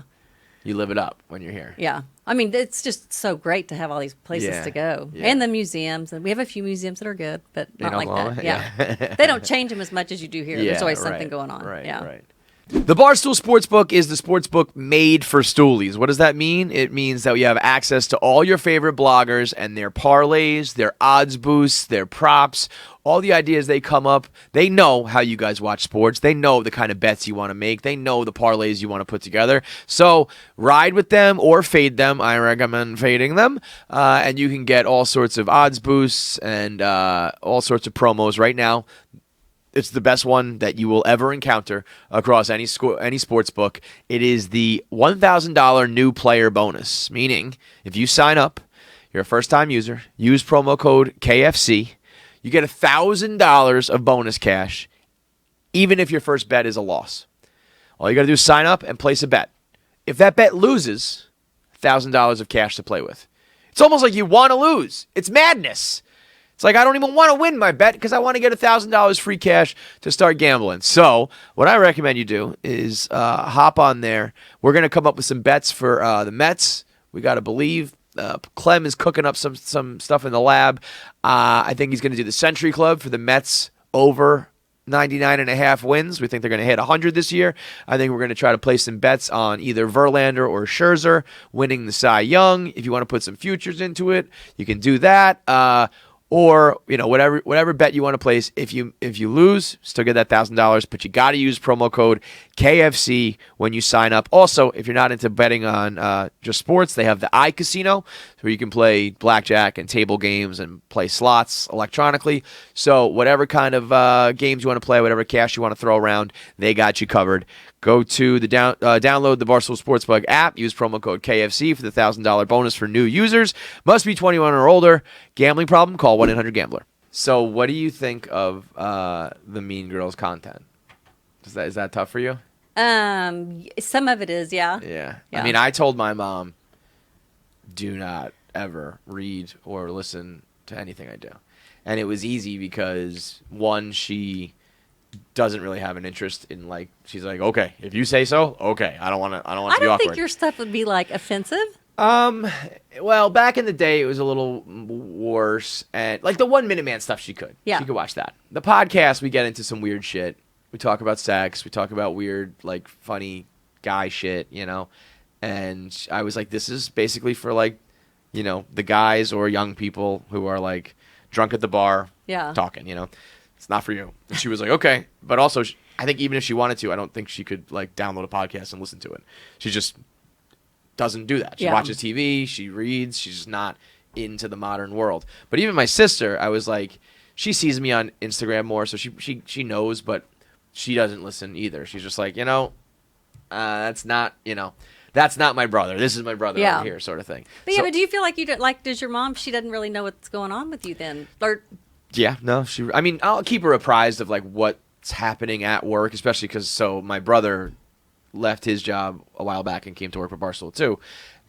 You live it up when you're here. Yeah. I mean, it's just so great to have all these places Yeah. to go. Yeah. And the museums. And we have a few museums that are good, but In not like Oklahoma? that. Yeah. Yeah. They don't change them as much as you do here. There's always right, something going on. Right, Yeah. right. The Barstool Sportsbook is the sportsbook made for stoolies. What does that mean? It means that you have access to all your favorite bloggers and their parlays, their odds boosts, their props, all the ideas they come up. They know how you guys watch sports. They know the kind of bets you want to make. They know the parlays you want to put together. So ride with them or fade them. I recommend fading them. And you can get all sorts of odds boosts and all sorts of promos right now. It's the best one that you will ever encounter across any sports book. It is the $1,000 new player bonus, meaning if you sign up, you're a first-time user, use promo code KFC, you get $1,000 of bonus cash, even if your first bet is a loss. All you got to do is sign up and place a bet. If that bet loses, $1,000 of cash to play with. It's almost like you want to lose. It's madness. It's like I don't even want to win my bet because I want to get $1,000 free cash to start gambling. So what I recommend you do is hop on there. We're going to come up with some bets for the Mets. We got to believe. Clem is cooking up some stuff in the lab. I think he's going to do the Century Club for the Mets over 99.5 wins. We think they're going to hit 100 this year. I think we're going to try to place some bets on either Verlander or Scherzer winning the Cy Young. If you want to put some futures into it, you can do that. Or whatever bet you want to place. If you lose, still get that $1,000, but you got to use promo code KFC when you sign up. Also, if you're not into betting on just sports, they have the iCasino, where you can play blackjack and table games and play slots electronically. So whatever kind of games you want to play, whatever cash you want to throw around, they got you covered. Go to the download the Barstool Sportsbook app. Use promo code KFC for the $1,000 bonus for new users. Must be 21 or older. Gambling problem? Call 1-800-GAMBLER. So, what do you think of the Mean Girls content? Is that tough for you? Some of it is, yeah. Yeah. Yeah. I mean, I told my mom, do not ever read or listen to anything I do, and it was easy because one, she doesn't really have an interest in, like, she's like, okay, if you say so, okay. I don't want to be awkward. I don't think your stuff would be like offensive. Well, back in the day, it was a little worse, and like the 1 Minute Man stuff, she could watch that. The podcast, we get into some weird shit. We talk about sex. We talk about weird, like, funny guy shit, you know. And I was like, this is basically for, like, you know, the guys or young people who are, like, drunk at the bar, talking, you know. It's not for you. And she was like, okay. But also, I think even if she wanted to, I don't think she could, like, download a podcast and listen to it. She just doesn't do that. She watches TV. She reads. She's just not into the modern world. But even my sister, I was like, she sees me on Instagram more, so she knows, but she doesn't listen either. She's just like, you know, that's not my brother. This is my brother over here, sort of thing. But but do you feel like you don't, like, does your mom, she doesn't really know what's going on with you then? Or yeah, no, I mean, I'll keep her apprised of, like, what's happening at work, especially because my brother left his job a while back and came to work for Barstool too.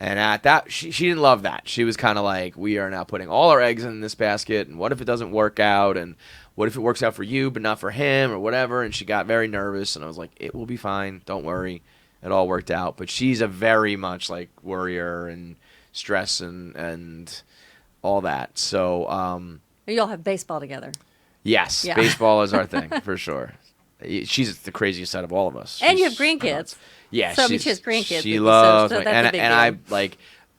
And at that, she didn't love that. She was kind of like, we are now putting all our eggs in this basket, and what if it doesn't work out, and what if it works out for you but not for him, or whatever. And she got very nervous, and I was like, it will be fine, don't worry. It all worked out. But she's a very much, like, worrier and stress and all that. So you all have baseball together. yes, baseball is our thing for sure. She's the craziest out of all of us. And you have grandkids. Yeah, so she has grandkids. She loves so me. that's a big deal. I like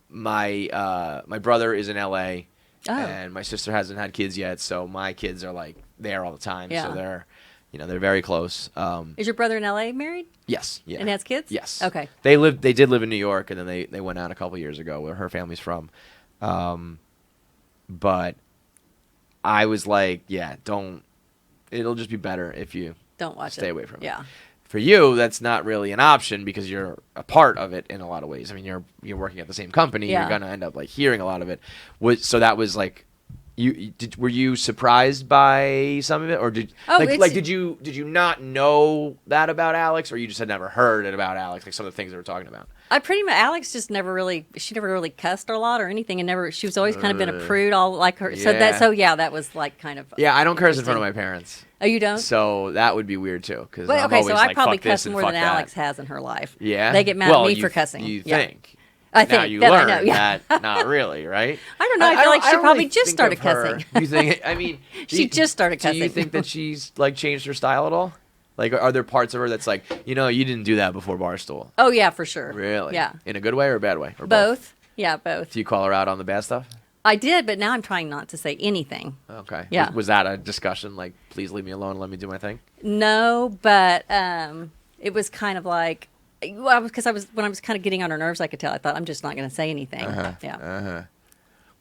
my brother is in LA, and my sister hasn't had kids yet, so my kids are, like, there all the time. Yeah. So they're very close. Is your brother in LA married? Yes. Yeah. And has kids? Yes. Okay. They did live in New York, and then they went out a couple years ago where her family's from. But I was like, yeah, it'll just be better if you don't stay away from it. Yeah. For you, that's not really an option because you're a part of it in a lot of ways. I mean, you're working at the same company. Yeah. You're gonna end up, like, hearing a lot of it. So that was like, were you surprised by some of it, or did you not know that about Alex, or you just had never heard it about Alex, like some of the things they were talking about? Alex just never really cussed a lot or anything, and she was always kind of been a prude, all like her. Yeah. So that was like kind of I don't curse in front of my parents. Oh, you don't? So that would be weird too, because Well, okay, so I like, probably fuck this cuss and more fuck than that. Alex has in her life. Yeah, they get mad at me for cussing. You Yeah. think? I think now you that learn I know, yeah. that not really, right? I don't know. I feel like she don't probably really just think started of her. cussing. You think? I mean, She just started cussing. Do you think that she's, like, changed her style at all? Like, are there parts of her that's like, you didn't do that before Barstool? Oh yeah, for sure. Really? Yeah. In a good way or a bad way? Or Both. Yeah, both. Do you call her out on the bad stuff? I did, but now I'm trying not to say anything. Okay. Yeah. Was that a discussion? Like, please leave me alone and let me do my thing? No, but it was kind of like, because when I was kind of getting on her nerves, I could tell. I thought, I'm just not going to say anything. Yeah.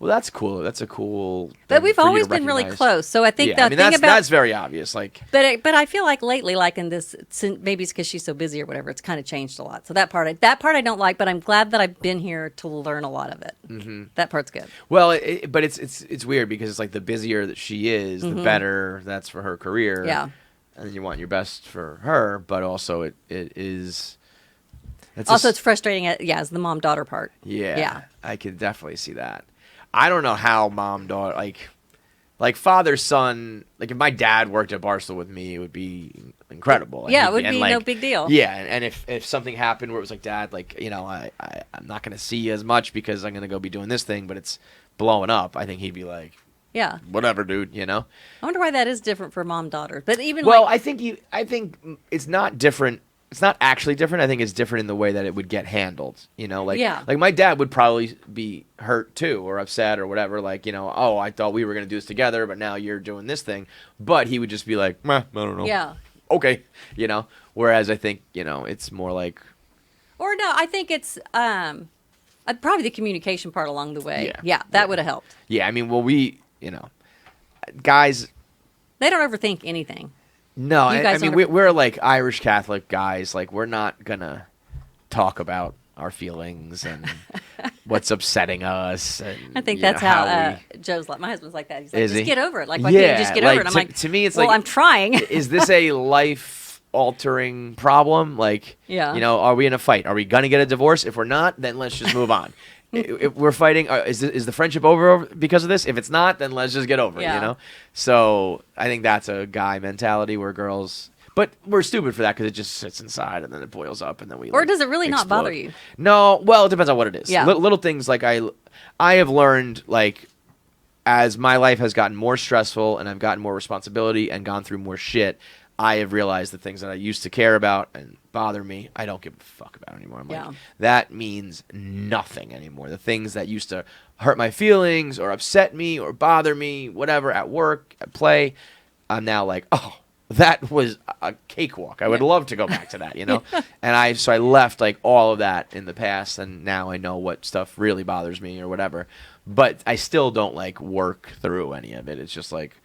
Well, that's cool. That's a cool. But we've for you always to been really recognize. close. So I think the thing that's very obvious. Like, but I feel like lately, like in this, maybe it's because she's so busy or whatever, it's kind of changed a lot. So that part I don't like, but I'm glad that I've been here to learn a lot of it. Mm-hmm. That part's good. Well, but it's weird because it's like the busier that she is, the better that's for her career. Yeah. And you want your best for her, but also it is. It's frustrating. As the mom-daughter part. Yeah. Yeah. I could definitely see that. I don't know how mom-daughter, like father-son, like if my dad worked at Barstool with me, it would be incredible. Yeah, it would be no big deal. Yeah, and if something happened where it was like, Dad, like, I'm not going to see you as much because I'm going to go be doing this thing, but it's blowing up, I think he'd be like, yeah, whatever, dude, I wonder why that is different for mom-daughter. But even I think it's not different. It's not actually different. I think it's different in the way that it would get handled. Like my dad would probably be hurt too, or upset, or whatever. Like, oh, I thought we were going to do this together, but now you're doing this thing. But he would just be like, I don't know. Yeah. Okay. Whereas I think, it's more like. Or no, I think it's probably the communication part along the way. Yeah, that would have helped. Yeah, I mean, well, guys. They don't overthink anything. No, You I guys mean don't- we're like Irish Catholic guys. Like we're not gonna talk about our feelings and what's upsetting us. And, I think you that's know, how we, Joe's like. My husband's like that. He's like, Is just he? get over it. Like, why can't you just get over it? And I'm like, to me, it's well, like, I'm trying. is this a life-altering problem? Like, Yeah. you know, are we in a fight? Are we gonna get a divorce? If we're not, then let's just move on. If we're fighting, is the friendship over because of this? If it's not, then let's just get over it. Yeah. You know. So I think that's a guy mentality where girls. But we're stupid for that because it just sits inside and then it boils up and then we. Or like, does it really not bother explode. you? No, well, it depends on what it is. Yeah. Little things like I have learned like as my life has gotten more stressful and I've gotten more responsibility and gone through more shit, I have realized the things that I used to care about and bother me, I don't give a fuck about anymore. I'm Yeah. like, that means nothing anymore. The things that used to hurt my feelings or upset me or bother me, whatever, at work, at play, I'm now like, oh, that was a cakewalk. I would love to go back to that, you know? And I left like all of that in the past and now I know what stuff really bothers me or whatever. But I still don't like work through any of it. It's just like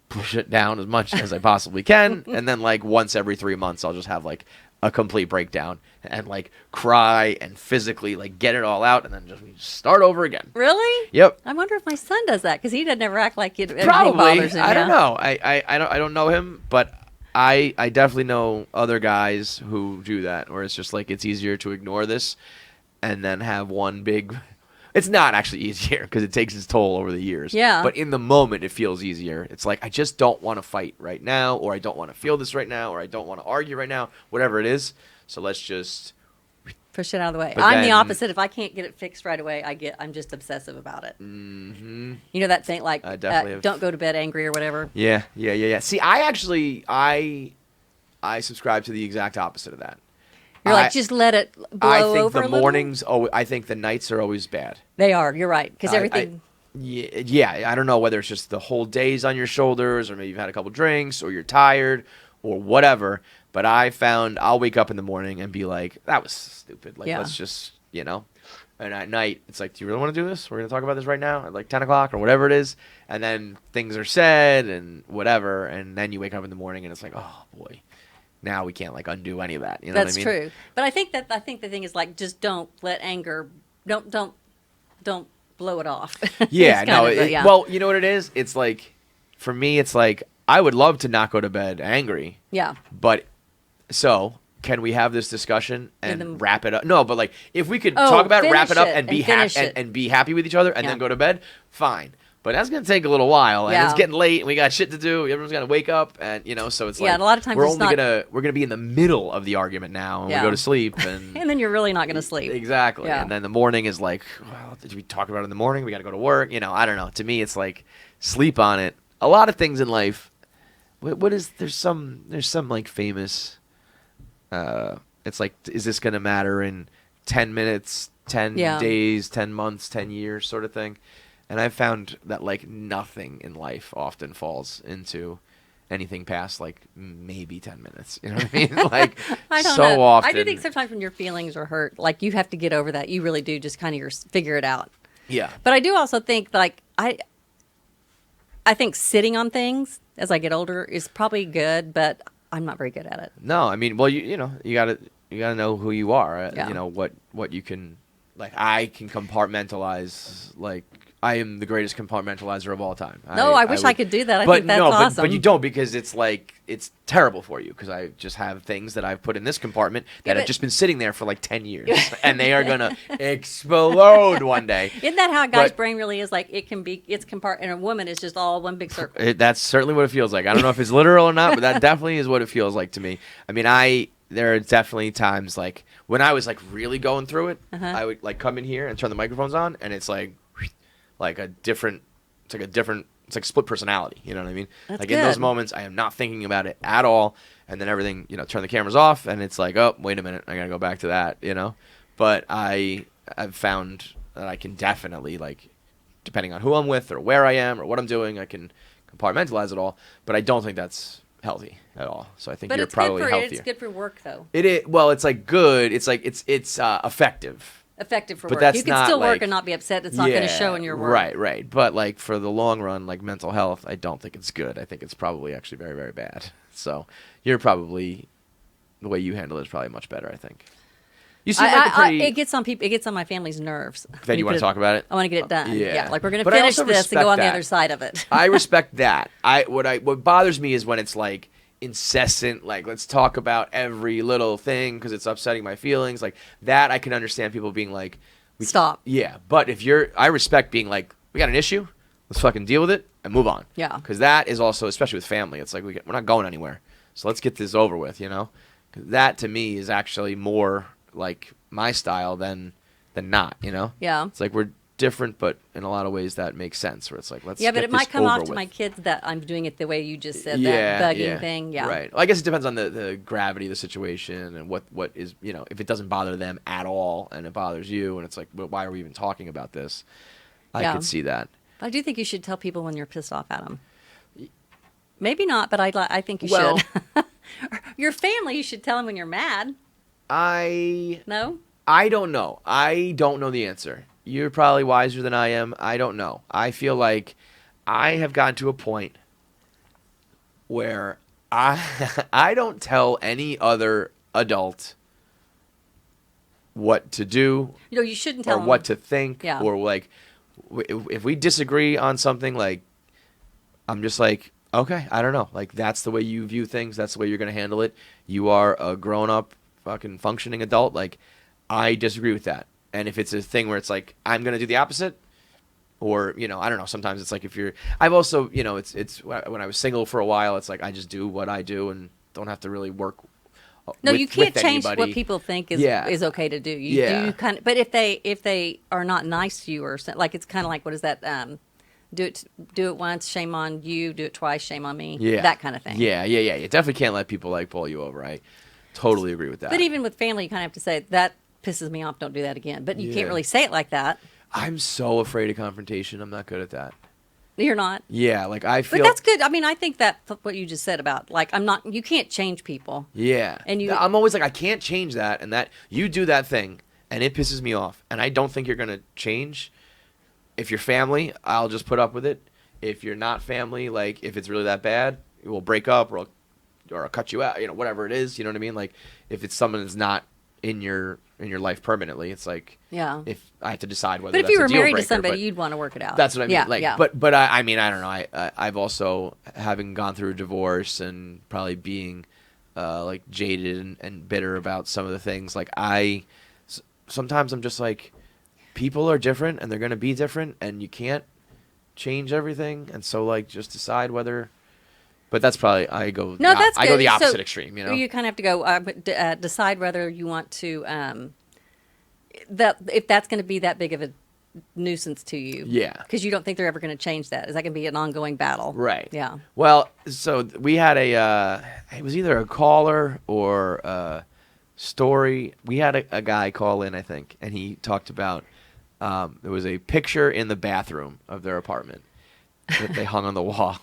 push it down as much as I possibly can. And then like once every 3 months I'll just have like a complete breakdown and like cry and physically like get it all out and then just start over again. Really? Yep. I wonder if my son does that because he doesn't ever act like it. Everything Probably. bothers him. I don't yeah. know. I don't know him, but I definitely know other guys who do that, where it's just like it's easier to ignore this and then have one big. It's not actually easier because it takes its toll over the years. Yeah. But in the moment, it feels easier. It's like I just don't want to fight right now, or I don't want to feel this right now, or I don't want to argue right now, whatever it is. So let's just. Push it out of the way. But I'm the then- opposite. If I can't get it fixed right away, I'm just obsessive about it. Mm-hmm. You know that thing like I definitely have- don't go to bed angry or whatever. Yeah. See, I subscribe to the exact opposite of that. You're like just let it blow I think over the a little? mornings. Oh, I think the nights are always bad. They are. You're right because I- everything. Yeah. I don't know whether it's just the whole day's on your shoulders, or maybe you've had a couple drinks, or you're tired, or whatever. But I found I'll wake up in the morning and be like, "That was stupid." Like, Yeah. let's just, you know. And at night, it's like, "Do you really want to do this? We're gonna talk about this right now at like 10 o'clock or whatever it is." And then things are said and whatever, and then you wake up in the morning and it's like, "Oh boy." Now we can't like undo any of that. You know That's what I mean? true. But I think the thing is like just don't let anger don't blow it off. Yeah, It's no. kind of, yeah. Well, you know what it is? It's like, for me, it's like I would love to not go to bed angry, yeah. but so can we have this discussion and then- wrap it up? No, but like if we could Oh, talk about it, wrap finish it up, it and be and happy finish it. and be happy with each other, and Yeah. then go to bed, fine. But that's gonna take a little while, and Yeah. it's getting late, and we got shit to do. Everyone's gotta wake up, and you know, so it's Yeah, like and a lot of times we're it's only not- we're gonna be in the middle of the argument now, and Yeah. we go to sleep, and And then you're really not going to sleep. exactly. Yeah. And then the morning is like, well, did we talk about it in the morning? We got to go to work. You know, I don't know. To me, it's like sleep on it. A lot of things in life. What is there's some like famous. It's like, is this gonna matter in 10 minutes, 10 Yeah. days, 10 months, 10 years, sort of thing? And I've found that like nothing in life often falls into anything past like maybe 10 minutes. You know what I mean? Like I don't so know. often. I do think sometimes when your feelings are hurt, like you have to get over that. You really do just kind of figure it out. Yeah. But I do also think like I think sitting on things as I get older is probably good, but I'm not very good at it. No, I mean, well, you know, you gotta know who you are. Yeah. You know what you can, like. I can compartmentalize. Like, I am the greatest compartmentalizer of all time. No, I wish I would- could do that. I but think that's no, awesome. but you don't, because it's like it's terrible for you, because I just have things that I've put in this compartment that Yeah, have but- just been sitting there for like 10 years, and they are gonna explode one day. Isn't that how a guy's But- brain really is? Like it can be, it's and a woman is just all one big circle. That's certainly what it feels like. I don't know if it's literal or not, but that definitely is what it feels like to me. I mean, there are definitely times like when I was like really going through it, I would like come in here and turn the microphones on, and it's like a different, it's like split personality. You know what I mean? That's like in those good. moments, I am not thinking about it at all, and then everything, you know, turn the cameras off, and it's like, oh, wait a minute, I gotta go back to that, you know. But I've found that I can definitely, like, depending on who I'm with or where I am or what I'm doing, I can compartmentalize it all. But I don't think that's healthy at all. So I think But you're it's probably good for healthier. it's good for work though. It is, well, it's like good. It's like it's effective. effective for But work. that's You can not, still work like- and not be upset. It's not going to show in your work. Right. But like for the long run, like mental health, I don't think it's good. I think it's probably actually very, very bad. So you're probably the way you handle it is probably much better. I think. You seem like a pretty. It gets on people. It gets on my family's nerves. Then you want to talk about it? I want to get it done. Yeah. Like we're going to But I finish also this and go respect on the that. other side of it. I respect that. What bothers me is when it's like incessant, like let's talk about every little thing because it's upsetting my feelings. Like that, I can understand people being like, Stop. Yeah, but I respect being like, we got an issue, let's fucking deal with it and move on. Yeah. Because that is also, especially with family, it's like we're not going anywhere, so let's get this over with. 'Cause that to me is actually more like my style than not. Yeah. It's like we're different, but in a lot of ways that makes sense. Where it's like let's Yeah, but get it might this come off over to with. my kids that I'm doing it the way you just said, Yeah, that bugging yeah. thing. Yeah. Right. Well, I guess it depends on the gravity of the situation and what is, if it doesn't bother them at all and it bothers you and it's like, well, why are we even talking about this? I Yeah. could see that. But I do think you should tell people when you're pissed off at them. Maybe not, but I think you Well- should. Your family, you should tell them when you're mad. No? I don't know. I don't know the answer. You're probably wiser than I am. I don't know. I feel like I have gotten to a point where I don't tell any other adult what to do You shouldn't tell or them. what to think Yeah. or like if we disagree on something, like I'm just like, okay, I don't know, like that's the way you view things, that's the way you're going to handle it. You are a grown-up fucking functioning adult. Like I disagree with that. And if it's a thing where it's like I'm going to do the opposite, or I don't know, sometimes it's like I've also, it's when I was single for a while, it's like I just do what I do and don't have to really work. No, with, you can't with change anybody. what people think is Yeah. is okay to do. You Yeah. do kind of, but if they are not nice to you or like it's kind of like what is that? Do it once, shame on you. Do it twice, shame on me. Yeah, That kind of thing. Yeah. You definitely can't let people like pull you over. I totally agree with that. But even with family, you kind of have to say that pisses me off. Don't do that again. But you Yeah. can't really say it like that. I'm so afraid of confrontation. I'm not good at that. You're not. Yeah, like I But feel. that's good. I mean, I think that what you just said about like I'm not. You can't change people. Yeah, And I'm always like I can't change that, and that you do that thing, and it pisses me off, and I don't think you're gonna change. If you're family, I'll just put up with it. If you're not family, like if it's really that bad, we'll break up, or I'll cut you out. Whatever it is. You know what I mean? Like if it's someone that's not in your life permanently, it's like Yeah. if I have to decide whether. But if that's you a were deal married to breaker, somebody, but you'd want to work it out. That's what I mean. Yeah, like, yeah. but I mean, I don't know. I've also having gone through a divorce and probably being like jaded and bitter about some of the things. Like sometimes I'm just like, people are different and they're gonna be different, and you can't change everything. And so like, just decide whether. But that's probably I go. No, that's I good. go the opposite So extreme. You kind of have to go decide whether you want to that if that's going to be that big of a nuisance to you. Yeah. Because you don't think they're ever going to change that. Is that going to be an ongoing battle? Right. Yeah. Well, so we had it was either a caller or a story. We had a guy call in, I think, and he talked about there was a picture in the bathroom of their apartment that they hung on the wall.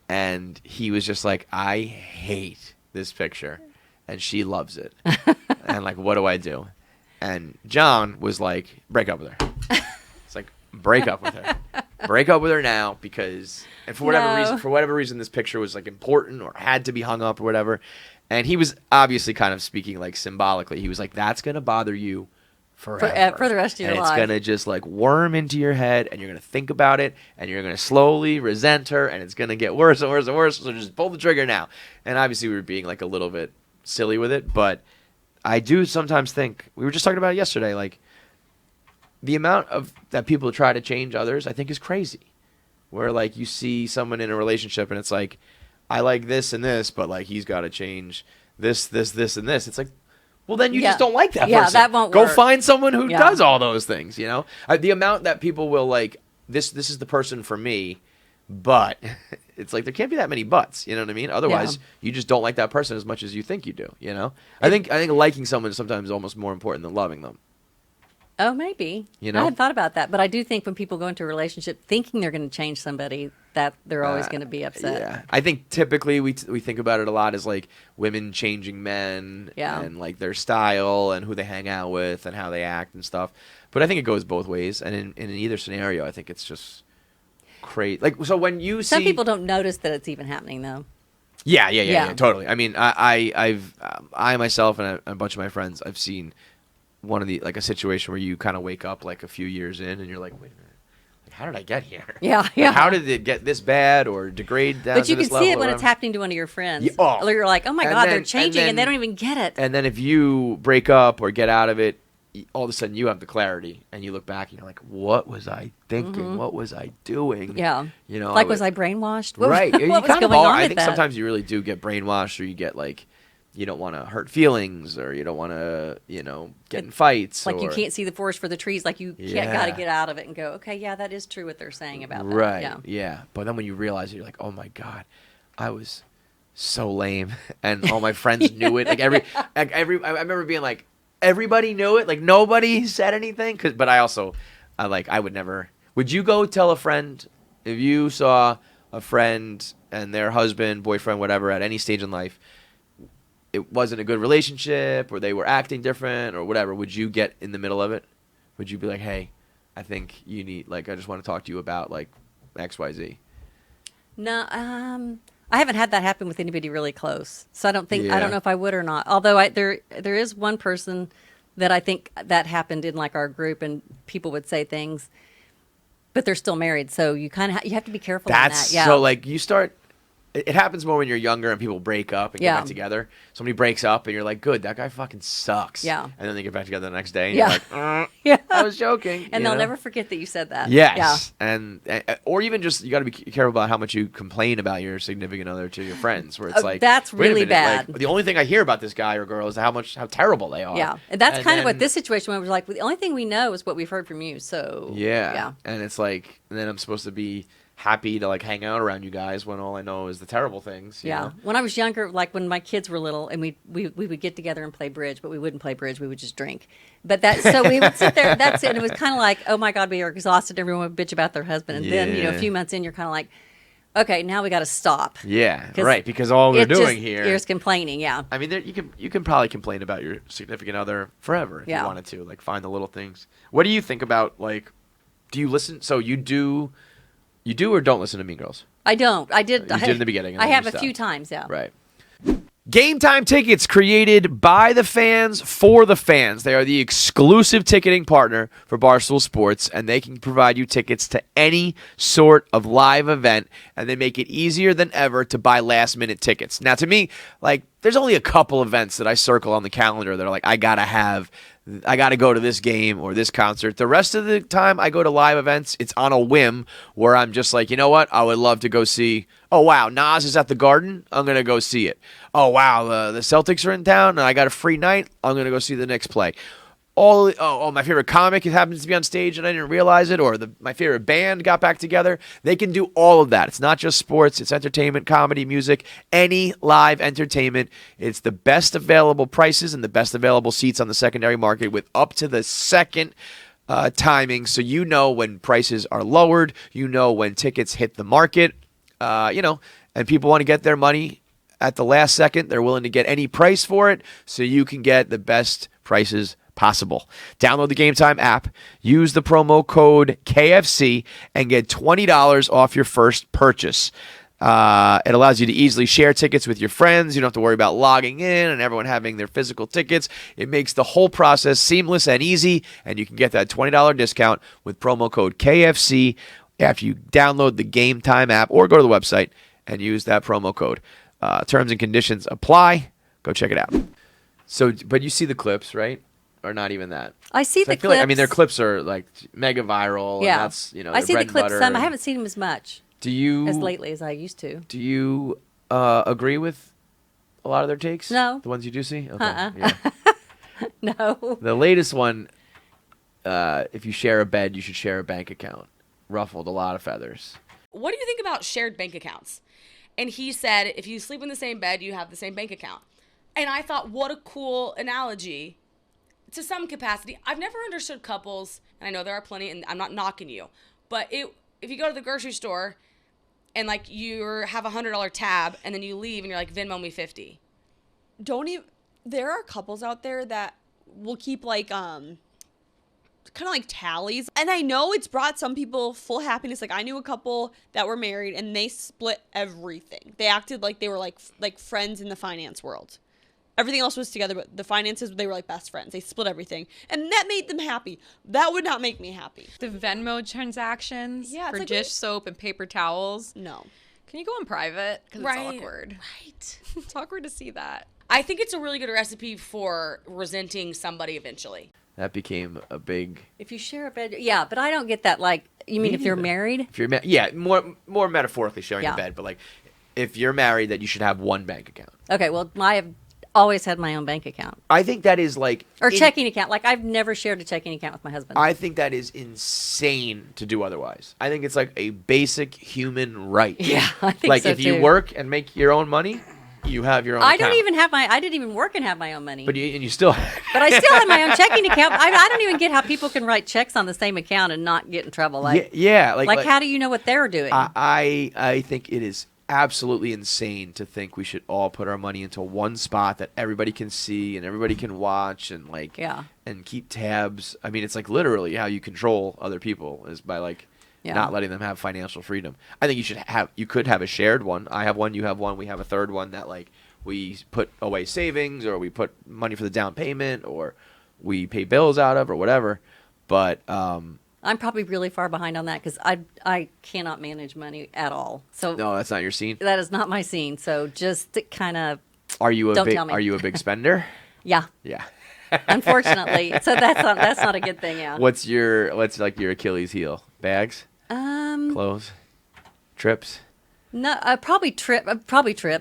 And he was just like, I hate this picture. And she loves it. And like, what do I do? And John was like, break up with her. It's like, break up with her. Break up with her now because, and for whatever reason, this picture was like important or had to be hung up or whatever. And he was obviously kind of speaking like symbolically. He was like, that's going to bother you forever. For the rest of your life. And it's going to just like worm into your head and you're going to think about it and you're going to slowly resent her and it's going to get worse and worse and worse. So just pull the trigger now. And obviously we were being like a little bit silly with it, but I do sometimes think, we were just talking about it yesterday, like the amount of that people try to change others, I think is crazy. Where like you see someone in a relationship and it's like, I like this and this, but like he's got to change this, and this. It's like, well, then you just don't like that person. Yeah, that won't Go work. find someone who Yeah. does all those things, The amount that people will like, this is the person for me, but it's like there can't be that many buts, you know what I mean? Otherwise, you just don't like that person as much as you think you do, I think liking someone is sometimes almost more important than loving them. Oh, maybe. I hadn't thought about that. But I do think when people go into a relationship thinking they're going to change somebody, that they're always going to be upset. Yeah, I think typically we think about it a lot as like women changing men, Yeah. and like their style and who they hang out with and how they act and stuff. But I think it goes both ways, and in either scenario, I think it's just crazy. Like, so when you Some see people don't notice that it's even happening, though. Yeah, totally. I mean, I myself and a bunch of my friends, I've seen one of the like a situation where you kind of wake up like a few years in, and you're like, wait a minute, like, how did I get here? Yeah, Like, yeah. how did it get this bad or degrade down? But you to can this level see it or when it's whatever? happening to one of your friends. Yeah, oh. Or you're like, oh my And God, then- they're changing, and they don't even get it. And then if you break up or get out of it, all of a sudden you have the clarity, and you look back and you're like, what was I thinking? What was I doing? Mm-hmm. Yeah. You know, Like, was I brainwashed? Right. What You was kind of going are. on I with think that? sometimes you really do get brainwashed, or you get like, you don't want to hurt feelings, or you don't want to, get in fights. Like, you or- can't see the forest for the trees. Like, you Yeah. got to get out of it and go, okay, yeah, that is true what they're saying about that. Right. Yeah. Yeah. But then when you realize it, you're like, oh my God, I was so lame, and all my friends knew it. Like I remember being like, everybody knew it. Like nobody said anything. But I would never. Would you go tell a friend if you saw a friend and their husband, boyfriend, whatever, at any stage in life, it wasn't a good relationship, or they were acting different, or whatever? Would you get in the middle of it? Would you be like, hey, I think you need, like, I just want to talk to you about like X, Y, Z? No, I haven't had that happen with anybody really close, so I don't think I Yeah. don't know if I would or not. Although there is one person that I think that happened in like our group, and people would say things, but they're still married, so you kind of you have to be careful. That's on that. Yeah. so like you start. It happens more when you're younger and people break up and get Yeah. back together. Somebody breaks up and you're like, good, that guy fucking sucks. Yeah. And then they get back together the next day and Yeah. you're like, Yeah. I was joking. and you they'll know? never forget that you said that. Yes. And or even just, you got to be careful about how much you complain about your significant other to your friends, where it's Oh, like, that's wait a really minute, bad. like, the only thing I hear about this guy or girl is how terrible they are. Yeah, and that's kind of what then- this situation was like. The only thing we know is what we've heard from you. So Yeah. And it's like, and then I'm supposed to be happy to like hang out around you guys when all I know is the terrible things. you Yeah. know? When I was younger, like when my kids were little, and we would get together and play bridge, but we wouldn't play bridge. We would just drink. But so we would sit there. That's it. And it was kind of like, oh my God, we are exhausted. Everyone would bitch about their husband, and then a Yeah. few months in, you're kind of like, okay, now we got to stop. Yeah, 'Cause right. Because all we're It doing just- here, you're just complaining. Yeah. I mean, you can probably complain about your significant other forever if Yeah. you wanted to, like find the little things. What do you think about like? Do you listen? So you do or don't listen to Mean Girls? I don't. I did. You did in the beginning, and I then have you a few stopped. times. Yeah. Right. Game Time tickets created by the fans for the fans. They are the exclusive ticketing partner for Barstool Sports, and they can provide you tickets to any sort of live event, and they make it easier than ever to buy last-minute tickets. Now, to me, like, there's only a couple events that I circle on the calendar that are like, I got to go to this game or this concert. The rest of the time I go to live events, it's on a whim where I'm just like, you know what? I would love to go see, oh, wow, Nas is at the Garden. I'm going to go see it. Oh, wow, the Celtics are in town and I got a free night. I'm going to go see the Knicks play. My favorite comic happens to be on stage and I didn't realize it, or my favorite band got back together. They can do all of that. It's not just sports. It's entertainment, comedy, music, any live entertainment. It's the best available prices and the best available seats on the secondary market with up to the second timing. So you know when prices are lowered. You know when tickets hit the market. And people want to get their money at the last second. They're willing to get any price for it so you can get the best prices possible. Download the Gametime app, use the promo code KFC, and get $20 off your first purchase. It allows you to easily share tickets with your friends. You don't have to worry about logging in and everyone having their physical tickets. It makes the whole process seamless and easy, and you can get that $20 discount with promo code KFC after you download the Gametime app or go to the website and use that promo code. Terms and conditions apply. Go check it out. So, but you see the clips, right? Or not even that? I see the I feel clips. like, I mean, their clips are like mega viral. Yeah. And that's, I their see the bread and clips butter. some. I haven't seen them as much Do you as lately as I used to. Do you agree with a lot of their takes? No. The ones you do see? Okay. Uh-uh. Yeah. No. The latest one, if you share a bed, you should share a bank account. Ruffled a lot of feathers. What do you think about shared bank accounts? And he said, if you sleep in the same bed, you have the same bank account. And I thought, what a cool analogy to some capacity. I've never understood couples, and I know there are plenty, and I'm not knocking you, but if you go to the grocery store and like you have $100 tab, and then you leave and you're like, Venmo me 50. There are couples out there that will keep like kind of like tallies, and I know it's brought some people full happiness. Like I knew a couple that were married and they split everything. They acted like they were like friends in the finance world. Everything else was together, but the finances, they were like best friends. They split everything, and that made them happy. That would not make me happy. The Venmo transactions Yeah, it's for like dish soap and paper towels. No. Can you go in private? Because Right. it's awkward. Right. It's awkward to see that. I think it's a really good recipe for resenting somebody eventually. That became a big. If you share a bed, yeah, but I don't get that. Like, you mean if you're married? If you're more metaphorically sharing a bed, but like if you're married, that you should have one bank account. Okay, well, I have always had my own bank account I think that is like checking account. Like I've never shared a checking account with my husband. I think that is insane to do otherwise. I think it's like a basic human right. Yeah, I think like so, if you too. work and make your own money, you have your own. I account. I didn't even work and have my own money. But you still. But I still have my own checking account. I don't even get how people can write checks on the same account and not get in trouble. Like, yeah, like how do you know what they're doing? I think it is absolutely insane to think we should all put our money into one spot that everybody can see and everybody can watch and like and keep tabs. I mean, it's like literally how you control other people is by like not letting them have financial freedom. I think you could have a shared one. I have one, you have one, we have a third one that like we put away savings or we put money for the down payment or we pay bills out of or whatever. But I'm probably really far behind on that because I cannot manage money at all. So no, that's not your scene. That is not my scene. So just kind of Are you Don't tell me. Are you a big spender? yeah. Yeah. Unfortunately, so that's not a good thing. Yeah. What's like your Achilles heel? Bags, clothes, trips. No, probably trips.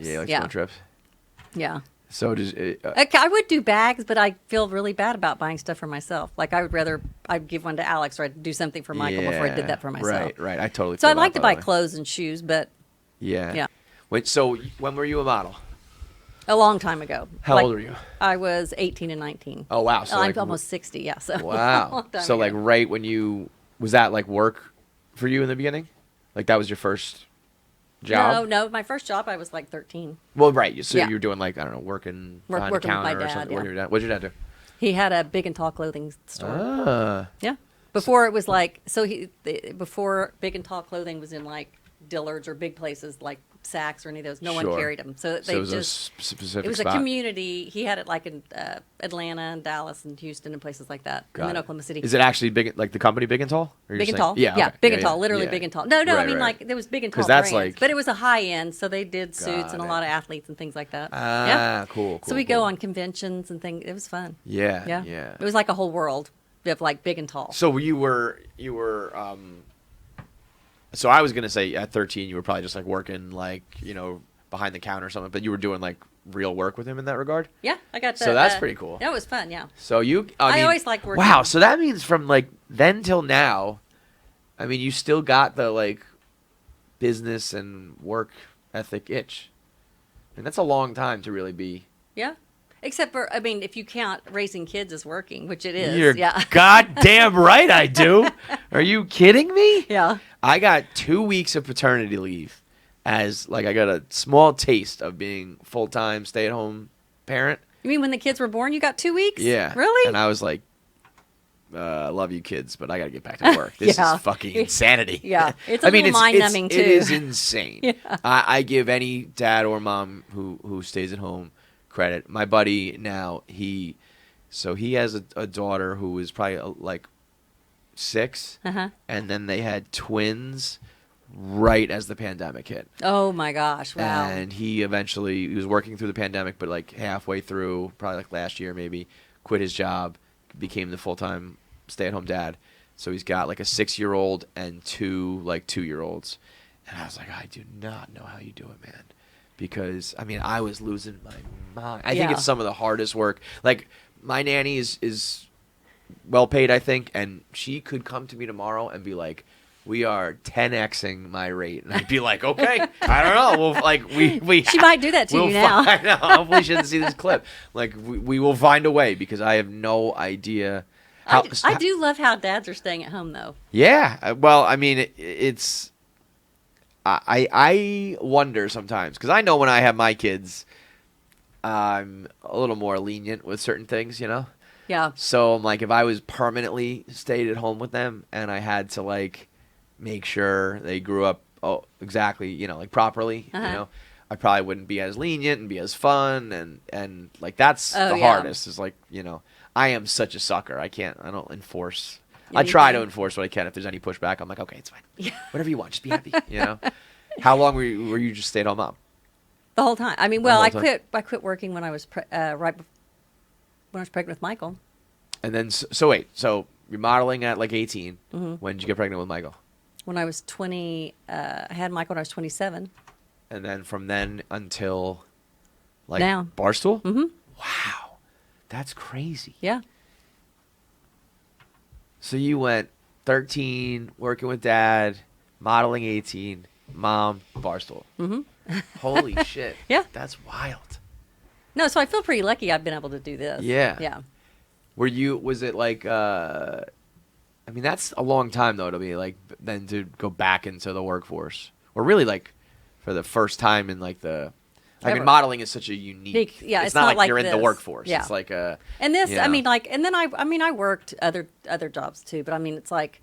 Yeah, like Yeah. going trips. Yeah. So does Okay, I would do bags, but I feel really bad about buying stuff for myself. Like I'd give one to Alex or I'd do something for Michael before I did that for myself. Right. I totally. So feel I'd like that, to by buy the way. clothes and shoes, but Yeah. Yeah. So when were you a model? a long time ago. How old were you? I was 18 and 19. Oh wow. So I'm like, almost 60. Yeah. So a wow. long time So like ago. right when was that like work for you in the beginning? Like that was your first job? No. My first job I was like 13. Well, right. So Yeah. you were doing like I don't know, working Working behind with a my counter or dad, something. yeah. What'd your dad do? He had a big and tall clothing store. Ah. Yeah. Before it was like before big and tall clothing was in like Dillard's or big places like Saks or any of those. No one Sure. carried them. So So they it was just a specific it was spot. a community. He had it like in Atlanta and Dallas and Houston and places like that. Got and then it. Oklahoma City. Is it actually big, like the company Big and Tall? Or you're Big and saying- tall? Yeah, okay. Big and tall. Literally yeah. big and tall. No, I Right, mean right. like there was big and tall 'Cause that's brands, like- but it was a high end, so they did suits Got and a it. lot of athletes and things like that. Ah, yeah. cool. So we go on conventions and things. It was fun. Yeah, Yeah. yeah. It was like a whole world of like big and tall. So you were. So I was gonna say at 13 you were probably just like working like behind the counter or something, but you were doing like real work with him in that regard. Yeah, I got that. So that's pretty cool. That was fun. Yeah. So I mean, always liked working. Wow. So that means from like then till now, I mean, you still got the like business and work ethic itch. And that's a long time to really be. Yeah. Except for, I mean, if you count raising kids as working, which it is. You're yeah. goddamn right I do. Are you kidding me? Yeah. I got 2 weeks of paternity leave as like I got a small taste of being full-time stay-at-home parent. You mean when the kids were born, you got 2 weeks? Yeah. Really? And I was like, I love you kids, but I got to get back to work. This Yeah. is fucking insanity. Yeah. It's a I mean, little mind-numbing, It too. is insane. Yeah. I give any dad or mom who stays at home credit. My buddy now, he has a daughter who is probably like 6, and then they had twins right as the pandemic hit. Oh my gosh! Wow. And he was working through the pandemic, but like halfway through, probably like last year maybe, quit his job, became the full-time stay-at-home dad. So he's got like a 6-year-old and 2 like 2-year-olds. And I was like, I do not know how you do it, man. Because, I mean, I was losing my mind. I think Yeah. it's some of the hardest work. Like, my nanny is well paid, I think, and she could come to me tomorrow and be like, we are 10xing my rate. And I'd be like, okay, I don't know. We'll, like, we She might do that to you now. I know. Hopefully she doesn't see this clip. Like, we will find a way because I have no idea. I do love how dads are staying at home, though. Yeah. Well, I mean, it's... I wonder sometimes because I know when I have my kids, I'm a little more lenient with certain things, you know. Yeah. So I'm like, if I was permanently stayed at home with them and I had to like make sure they grew up exactly, you know, like properly, you know, I probably wouldn't be as lenient and be as fun and like that's the hardest is like, you know, I am such a sucker. I don't enforce. I try to enforce what I can. If there's any pushback, I'm like, okay, it's fine. Yeah. Whatever you want, just be happy, you know. How long were you just stay at home mom? The whole time. I mean, well, whole I time? quit working when I was when I was pregnant with Michael. And then so wait, so you're modeling at like 18. Mm-hmm. When did you get pregnant with Michael? When I was 20, I had Michael when I was 27. And then from then until like Now. Barstool? Mm-hmm. Wow. That's crazy. Yeah. So you went 13, working with dad, modeling 18, mom, Barstool. Mm-hmm. Holy shit. Yeah. That's wild. No, so I feel pretty lucky I've been able to do this. Yeah. Yeah. Was it like, I mean, that's a long time though to be like, then to go back into the workforce. Or really like for the first time in like I mean, Ever. modeling is such a unique. Yeah, it's not like you're in the this. workforce. Yeah. It's like a. And this, you I know. mean, like, and then I worked other jobs too, but I mean, it's like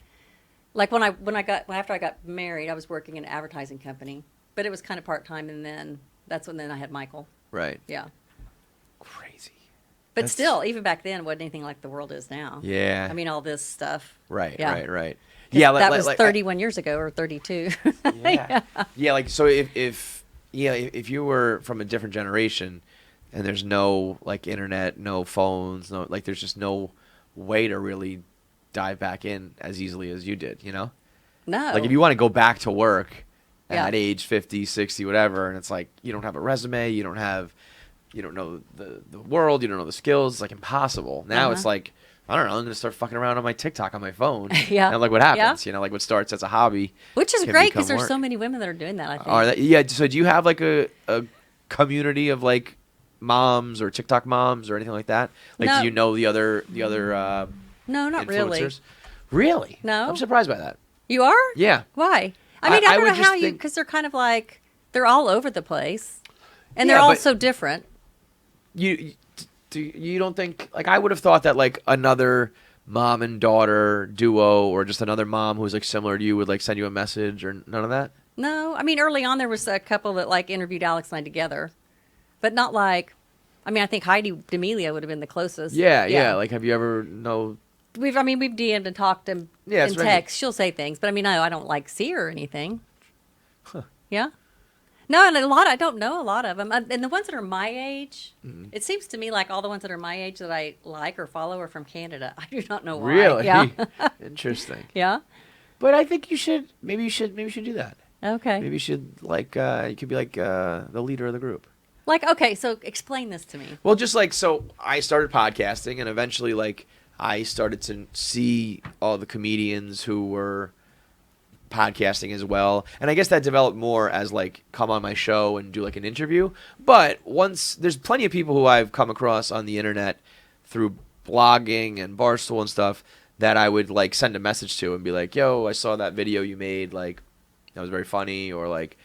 when after I got married, I was working in an advertising company, but it was kind of part time, and then that's when I had Michael. Right. Yeah. Crazy. But That's- still, even back then, it wasn't anything like the world is now. Yeah. I mean, all this stuff. Right. Yeah. Right. 'Cause Yeah. that was 31 years ago or 32. Yeah. Yeah. Like so, if you were from a different generation, and there's no like internet, no phones, no like there's just no way to really dive back in as easily as you did. You know. No. Like if you want to go back to work Yeah. at age 50, 60, whatever, and it's like you don't have a resume, you don't know the world, you don't know the skills, it's like impossible. Now it's like, I don't know, I'm going to start fucking around on my TikTok on my phone. Yeah. And like what happens, Yeah. you know, like what starts as a hobby. Which is can great become because there's work. so many women that are doing that, I think. Are that, yeah, so do you have like a community of like moms or TikTok moms or anything like that? Like No. do you know the other No, not really. influencers? Really? No. I'm surprised by that. You are? Yeah. Why? I mean, I I don't would know just how you, think- because they're kind of like, they're all over the place. And Yeah, they're all but- so different. You don't think like I would have thought that like another mom and daughter duo or just another mom who's like similar to you would like send you a message or none of that? No, I mean, early on there was a couple that like interviewed Alex and I together, but not like, I mean, I think Heidi D'Amelia would have been the closest. Yeah. Like have you ever We've DM'd and talked in Yeah, that's right. text. She'll say things, but I mean, no, I don't like see her or anything. Yeah. No, and I don't know a lot of them. And the ones that are my age, Mm-hmm. it seems to me like all the ones that are my age that I like or follow are from Canada. I do not know why. really? Yeah. Interesting. Yeah. But I think you should maybe you should do that. Okay. Maybe you should like you could be like the leader of the group. Like, okay, so explain this to me. Well, just like so I started podcasting and eventually like I started to see all the comedians who were podcasting as well. And I guess that developed more as like come on my show and do like an interview. But once there's plenty of people who I've come across on the internet through blogging and Barstool and stuff that I would like send a message to and be like, yo, I saw that video you made, like that was very funny, or like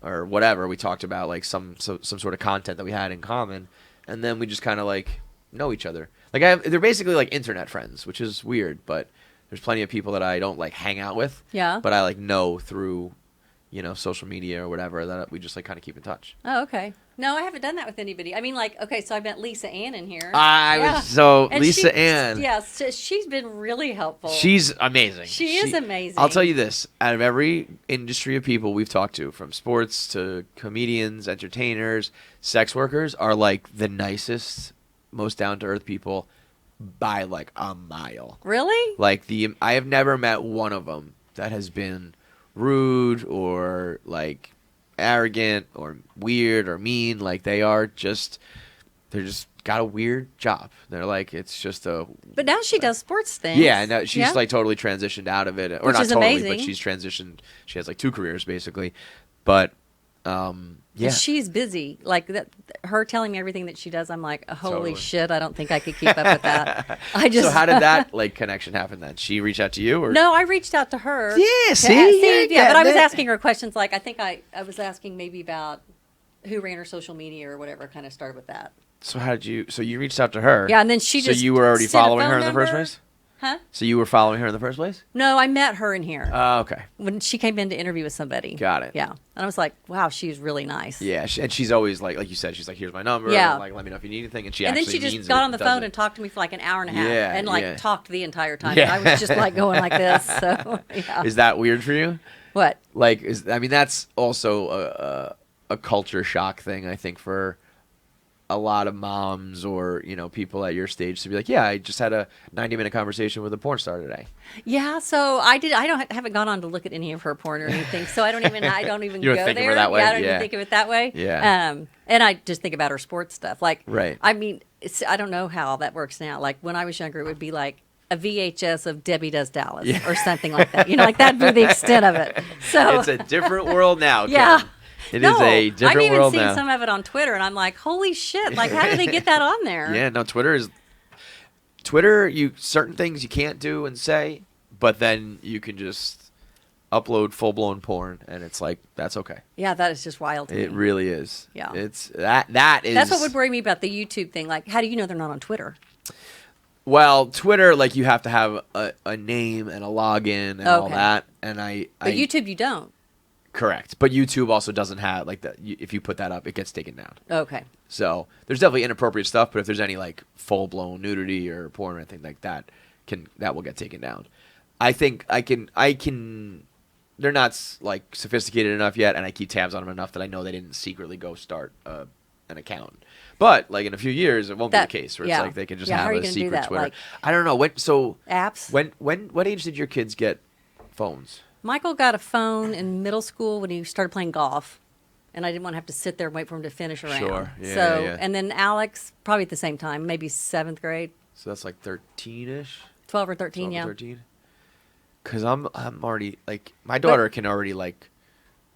or whatever. We talked about like some sort of content that we had in common, and then we just kind of like know each other. Like they're basically like internet friends, which is weird, but there's plenty of people that I don't like hang out with. Yeah. But I like know through, you know, social media or whatever that we just like kind of keep in touch. Oh, okay. No, I haven't done that with anybody. I mean, like, okay, so I met Lisa Ann in here. And Lisa Ann. Yes, she's been really helpful. She's amazing. She is amazing. I'll tell you this: out of every industry of people we've talked to, from sports to comedians, entertainers, sex workers, are like the nicest, most down to earth people by like a mile. Really? Like I have never met one of them that has been rude or like arrogant or weird or mean. Like they're just got a weird job. They're like, it's just a. But now she does sports things. Yeah, no, she's Yeah? like totally transitioned out of it, or Which not is totally, amazing. but she's transitioned. She has like 2 careers basically, but Yeah. And she's busy. Like that, her telling me everything that she does, I'm like, holy Totally. shit, I don't think I could keep up with that. I just So how did that like connection happen then? She reached out to you, or No, I reached out to her. Yeah, To see? yeah, but I was Yeah. asking her questions like I think I was asking maybe about who ran her social media or whatever. Kind of started with that. So how did you? So you reached out to her? Yeah, and then she So just you were already sent a following phone her in the first number. place. Huh? So you were following her in the first place? No, I met her in here Oh, okay. when she came in to interview with somebody. Got it. Yeah, and I was like, wow, she's really nice. Yeah, and she's always like you said, she's like, here's my number. Yeah. Like, let me know if you need anything. And she And then actually she just means got it on the does phone it. and talked to me for like an hour and a half, Yeah, and like yeah. talked the entire time. Yeah. And I was just like going like this. So yeah. Is that weird for you? What? Like, that's also a culture shock thing, I think, for a lot of moms or people at your stage to be like, yeah, I just had a 90-minute conversation with a porn star today. Yeah, so I haven't gone on to look at any of her porn or anything, so I don't even You don't go think of there. her that way? Yeah, I don't Yeah. even think of it that way. Yeah. And I just think about her sports stuff. Like, Right. I mean, I don't know how that works now. Like when I was younger, it would be like a VHS of Debbie Does Dallas or something like that. Like that'd be the extent of it. So It's a different world now. yeah. Kim. It is a different I've even world seen now. some of it on Twitter, and I'm like, holy shit! Like, how do they get that on there? Yeah, no, Twitter. You certain things you can't do and say, but then you can just upload full blown porn, and it's like that's okay. Yeah, that is just wild to me. It really is. Yeah. It's that is. That's what would worry me about the YouTube thing. Like, how do you know they're not on Twitter? Well, Twitter, like you have to have a name and a login and all Okay. that, and But YouTube, you don't. correct. But YouTube also doesn't have like that. If you put that up, it gets taken down. Okay. So there's definitely inappropriate stuff, but if there's any like full blown nudity or porn or anything like that, that will get taken down. I think I can. They're not like sophisticated enough yet, and I keep tabs on them enough that I know they didn't secretly go start an account. But like in a few years, it won't be the case where yeah. it's like they can just Yeah, how have are you a gonna do secret that? Twitter. Like I don't know apps. What age did your kids get phones? Michael got a phone in middle school when he started playing golf, and I didn't want to have to sit there and wait for him to finish around. Sure. Yeah, so, yeah. and then Alex probably at the same time, maybe 7th grade, So that's like 13ish. 12 or 13. 12 Yeah. or 13. Because I'm already like my daughter can already like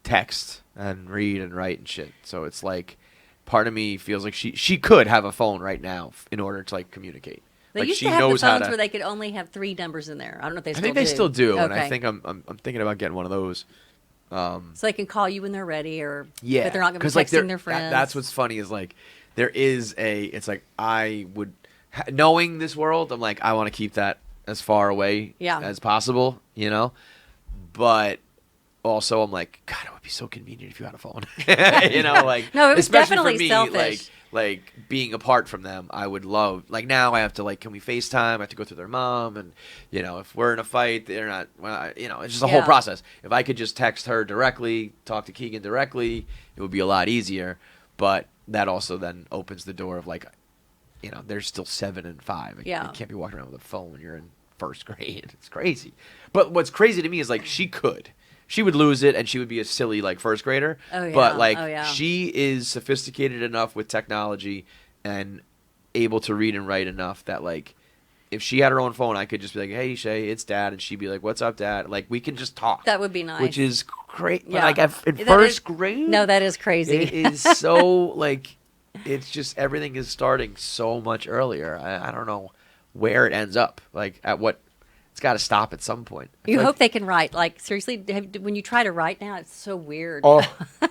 text and read and write and shit. So it's like part of me feels like she could have a phone right now in order to like communicate. They like used she to have the knows how phones to. where they could only have 3 numbers in there. I don't know if they I still think do. they still do, and I Okay. think I'm thinking about getting one of those. So they can call you when they're ready, or Yeah, but they're not going to be 'cause, texting like, their friends. That's what's funny is like there is it's like I would knowing this world, I'm like I want to keep that as far away Yeah. as possible, But also I'm like, God, it would be so convenient if you had a phone, like No, it was especially definitely for me, selfish. like being apart from them, I would love. Like now, I have to can we FaceTime? I have to go through their mom, and if we're in a fight, they're not. Well, it's just a whole Yeah. process. If I could just text her directly, talk to Keegan directly, it would be a lot easier. But that also then opens the door of they're still 7 and 5. Yeah. You can't be walking around with a phone when you're in first grade. It's crazy. But what's crazy to me is she would lose it and she would be a silly first grader. Oh, yeah. But Oh, yeah. she is sophisticated enough with technology and able to read and write enough that if she had her own phone, I could just be like, "Hey Shay, it's Dad," and she'd be like, "What's up, Dad?" Like we can just talk. That would be nice. Which is great. Yeah. But in That first is- grade, No, that is crazy. it is so it's just everything is starting so much earlier. I don't know where it ends up. At what it's got to stop at some point. I You feel hope they can write. Seriously, when you try to write now, it's so weird. Oh,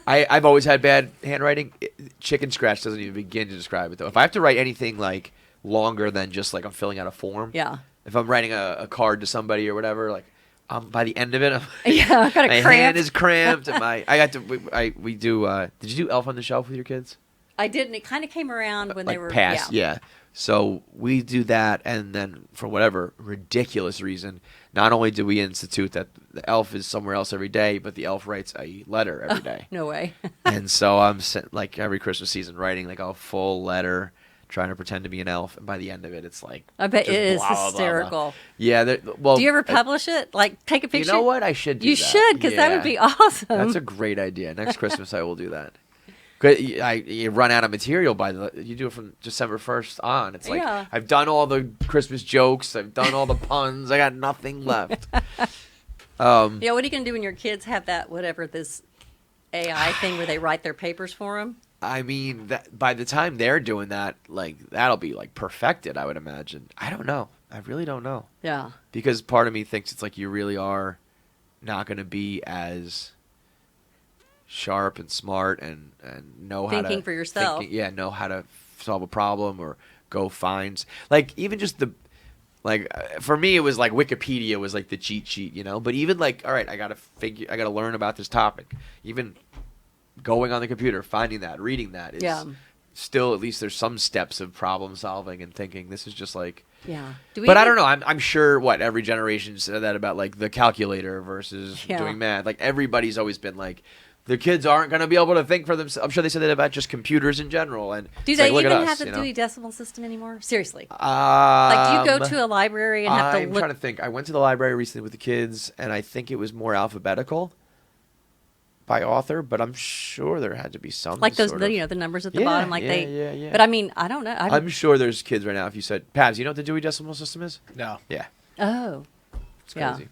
I've always had bad handwriting. Chicken scratch doesn't even begin to describe it though. If I have to write anything longer than just I'm filling out a form. Yeah. If I'm writing a card to somebody or whatever, by the end of it, Yeah, I've got a my cramp. hand is cramped. And we do. Did you do Elf on the Shelf with your kids? I didn't. It kind of came around when they were past, yeah. So we do that, and then for whatever ridiculous reason, not only do we institute that the elf is somewhere else every day, but the elf writes a letter every day. No way. And so I'm every Christmas season writing a full letter, trying to pretend to be an elf, and by the end of it, it's I bet just it is blah, blah, blah, blah. hysterical. Yeah. Well, Do you ever publish it? Take a picture? You know what? I should do You that. should, because that would Yeah. be awesome. That's a great idea. Next Christmas, I will do that. 'Cause you run out of material you do it from December 1st on. It's Yeah. I've done all the Christmas jokes. I've done all the puns. I got nothing left. Yeah, what are you going to do when your kids have that, whatever, this AI thing where they write their papers for them? I mean, that by the time they're doing that, like that'll be like perfected, I would imagine. I don't know. I really don't know. Yeah. Because part of me thinks it's like you really are not going to be as sharp and smart and know how to Thinking for yourself. know how to solve a problem or go find like even just the like for me it was like Wikipedia was like the cheat sheet, you know. But even like all right, I gotta learn about this topic. Even going on the computer, finding that, reading that is still at least there's some steps of problem solving and thinking. This is just like Yeah. But I don't know. I'm sure what every generation said that about like the calculator versus Yeah. doing math. Like everybody's always been like, the kids aren't going to be able to think for themselves. I'm sure they said that about just computers in general. And Do it's they like, look even at us, have the you know? Dewey Decimal System anymore? Seriously. Like, do you go to a library and have to I'm look? trying to think. I went to the library recently with the kids, and I think it was more alphabetical by author, but I'm sure there had to be some Like those, sort of- the numbers at the Yeah, bottom, like yeah. But I mean, I don't know. I'm sure there's kids right now. If you said, Pabs, you know what the Dewey Decimal System is? No. Yeah, Oh, it's Yeah. crazy.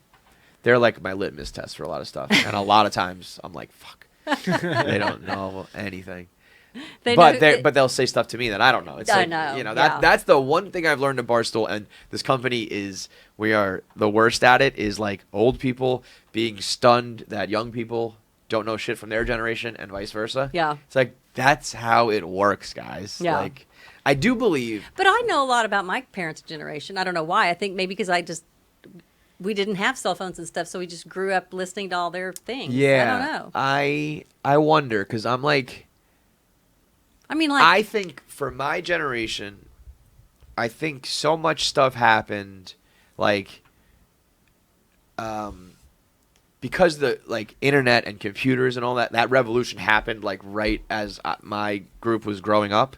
They're like my litmus test for a lot of stuff, and a lot of times I'm like, fuck, they don't know anything. But they'll say stuff to me that I don't know. It's I like, know, you know, yeah. that's the one thing I've learned at Barstool, and this company we are the worst at it, is like old people being stunned that young people don't know shit from their generation and vice versa. Yeah. It's like, that's how it works, guys. Yeah. Like, I do believe. But I know a lot about my parents' generation. I don't know why. I think maybe because we didn't have cell phones and stuff, so we just grew up listening to all their things. Yeah. I don't know. I wonder, because I'm like, I mean, like, I think for my generation, I think so much stuff happened, like, because the like internet and computers and all that revolution happened like right as my group was growing up.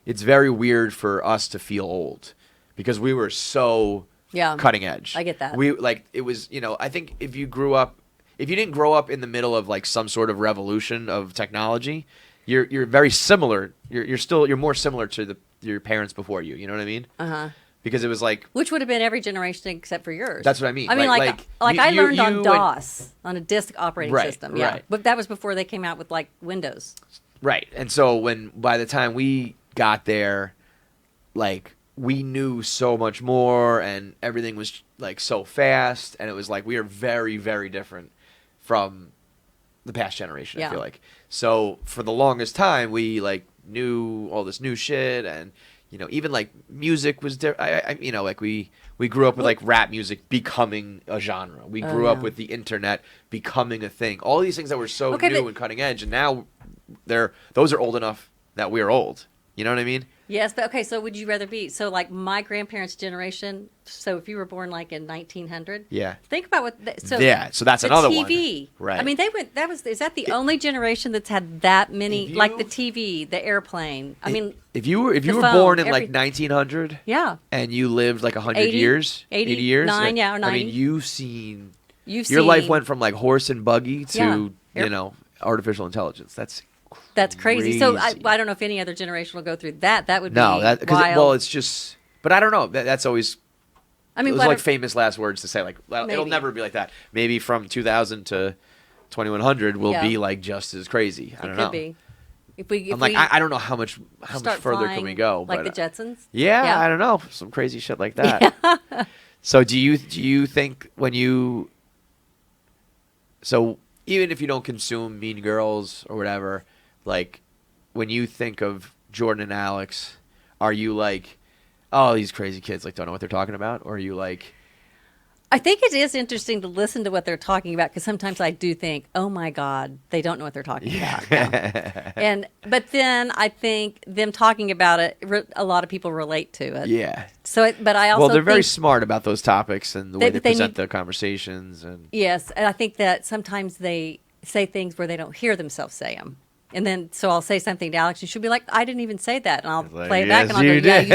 It's very weird for us to feel old because we were so cutting edge. I get that. We like it was, you know, I think if you didn't grow up in the middle of like some sort of revolution of technology, you're very similar. You're more similar to your parents before you. You know what I mean? Uh-huh. Because it was like, which would have been every generation except for yours. That's what I mean. I mean, Like I you- learned you on and- DOS, on a disk operating Right, system. Yeah, right. but that was before they came out with like Windows. right. And so by the time we got there, like we knew so much more, and everything was like so fast, and it was like we are very, very different from the past generation. I Yeah. feel like so for the longest time we like knew all this new shit, and you know even like music was different. You know, like we grew up with like rap music becoming a genre. We grew up with the internet becoming a thing. All these things that were so Okay, new but- and cutting edge, and now those are old enough that we're old. You know what I mean? Yes, but okay. So would you rather be like my grandparents' generation? So if you were born like in 1900, Yeah. think about what. So that's the another TV. one. Right. I mean, they went. Is that the only generation that's had that many? If Like the you- TV, the airplane. I mean, if you were the born phone, in like 1900, yeah. and you lived like 100 80, years, 80, 80 years, 9, yeah, or I 90. mean, you've seen You've your life seen- went from like horse and buggy to Yeah. you know artificial intelligence. That's crazy. So crazy. I don't know if any other generation will go through that. That would be No, wild. well, it's just. But I don't know. That's always. I mean, It was but like famous last words to say. Like, well, it'll Maybe. never be like that. Maybe from 2000 to 2100 will Yeah. be like just as crazy. I it don't could know. be. If we, I'm like, I don't know how much start further can flying we go? like but, the Jetsons. Yeah, I don't know. Some crazy shit like that. So do you think so even if you don't consume Mean Girls or whatever, like when you think of Jordan and Alex, are you like, oh, these crazy kids like don't know what they're talking about? Or are you like, I think it is interesting to listen to what they're talking about because sometimes I do think, oh my God, they don't know what they're talking about. But then I think them talking about it, a lot of people relate to it. yeah. So, but I also Well, they're very think, smart about those topics and the way They- they they present need- the conversations. And yes, and I think that sometimes they say things where they don't hear themselves say them. And then, so I'll say something to Alex, and she'll be like, "I didn't even say that," and I'll like, play it back, "Yes, and I'll go, you "Yeah, did." you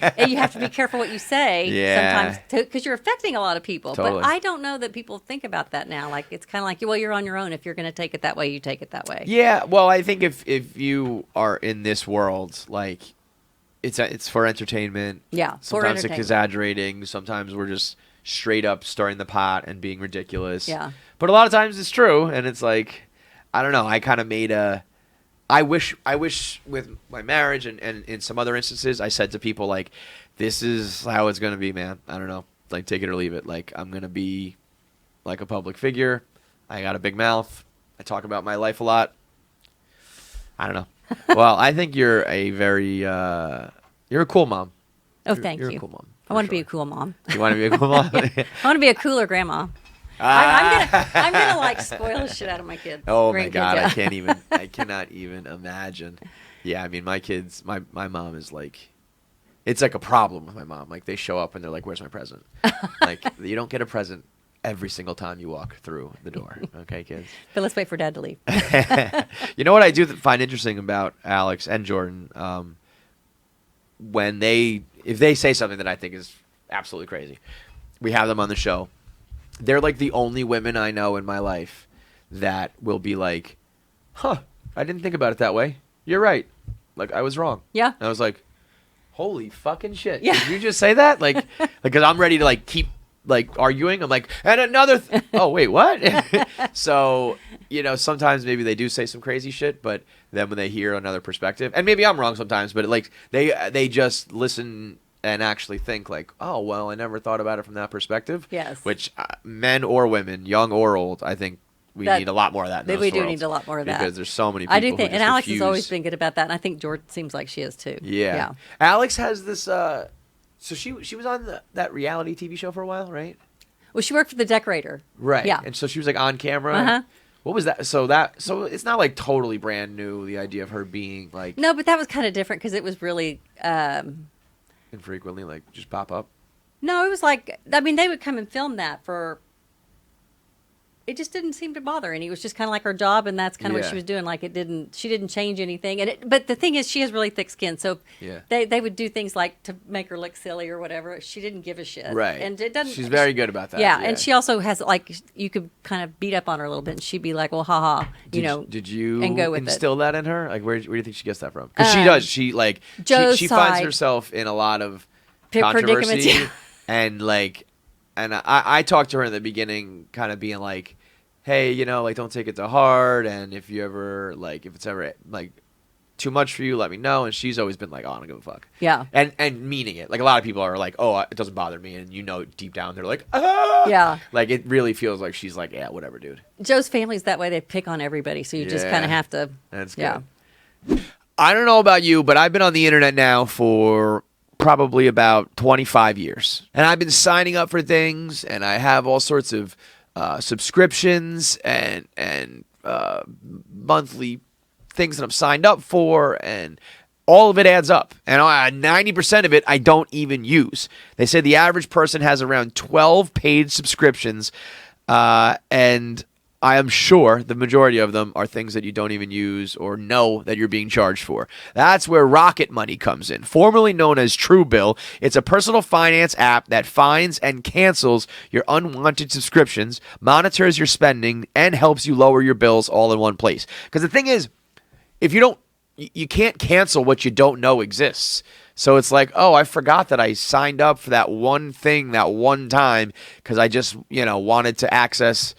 did." And you have to be careful what you say Yeah. sometimes, because you're affecting a lot of people. Totally. But I don't know that people think about that now. Like it's kind of like, well, you're on your own. If you're going to take it that way, you take it that way. yeah, well, I think if you are in this world, like it's for entertainment. Yeah, for Sometimes it's entertainment. exaggerating. Sometimes we're just straight up stirring the pot and being ridiculous. Yeah. But a lot of times it's true, and it's like I don't know. I kind of made a. I wish with my marriage and in some other instances, I said to people like, "This is how it's gonna be, man. I don't know. Like, take it or leave it. Like, I'm gonna be like a public figure. I got a big mouth. I talk about my life a lot. I don't know. Well, I think you're a very you're a cool mom. Oh, thank You're you. a cool mom. I want to be a cool mom. You want to be a cool mom? I want to be a cooler grandma. I'm gonna like spoil the shit out of my kids. Oh my grandkids, God, yeah. I cannot even imagine. Yeah, I mean, my kids, my mom is like, it's like a problem with my mom. Like, they show up and they're like, "Where's my present?" Like, you don't get a present every single time you walk through the door. Okay, kids. But let's wait for Dad to leave. You know what I do find interesting about Alex and Jordan? If they say something that I think is absolutely crazy, we have them on the show. They're like the only women I know in my life that will be like, "Huh, I didn't think about it that way. You're right. Like, I was wrong." Yeah. And I was like, "Holy fucking shit. Yeah. Did you just say that?" Like, because I'm ready to like keep like arguing. I'm like, and another oh, wait, what? So, you know, sometimes maybe they do say some crazy shit, but then when they hear another perspective, and maybe I'm wrong sometimes, but like they just listen and actually think like, "Oh, well, I never thought about it from that perspective." Yes. Which men or women, young or old, I think we need a lot more of that. We do need a lot more of that. Because there's so many people I do think, who and just Alex has refuse. always been good about that, and I think George seems like she is too. Yeah. Alex has this. So she was on that reality TV show for a while, right? Well, she worked for The Decorator. Right. Yeah. And so she was like on camera. Uh-huh. What was that? So it's not like totally brand new. The idea of her being like No, but that was kind of different because it was really. infrequently like just pop up. No, it was like, I mean, they would come and film that for. It just didn't seem to bother any. It was just kind of like her job, and that's kind of what Yeah. she was doing. Like she didn't change anything. But the thing is, she has really thick skin, so Yeah. they would do things like to make her look silly or whatever. She didn't give a shit, Right. And it doesn't. She's very good about that. Yeah, and she also has like you could kind of beat up on her a little bit, and she'd be like, "Well, haha," Did you and go with instill that in her? Like, where do you think she gets that from? Because she does. She like Joe's she finds side. herself in a lot of Predicaments, controversy, yeah. and like, and I talked to her in the beginning, kind of being like, "Hey, you know, like, don't take it to heart, and if you ever like, if it's ever like too much for you, let me know." And she's always been like, "Oh, I don't give a fuck." Yeah. And meaning it. Like, a lot of people are like, "Oh, it doesn't bother me," and you know, deep down they're like, "Ah." Yeah. Like, it really feels like she's like, "Yeah, whatever, dude." Joe's family's that way; they pick on everybody, so you just Yeah. kind of have to. That's good. Yeah. I don't know about you, but I've been on the internet now for probably about 25 years. And I've been signing up for things, and I have all sorts of subscriptions and monthly things that I'm signed up for, and all of it adds up. And 90% of it I don't even use. They say the average person has around 12 paid subscriptions, and I am sure the majority of them are things that you don't even use or know that you're being charged for. That's where Rocket Money comes in, formerly known as Truebill. It's a personal finance app that finds and cancels your unwanted subscriptions, monitors your spending, and helps you lower your bills all in one place. Because the thing is, if you can't cancel what you don't know exists. So it's like, oh, I forgot that I signed up for that one thing that one time because I just, wanted to access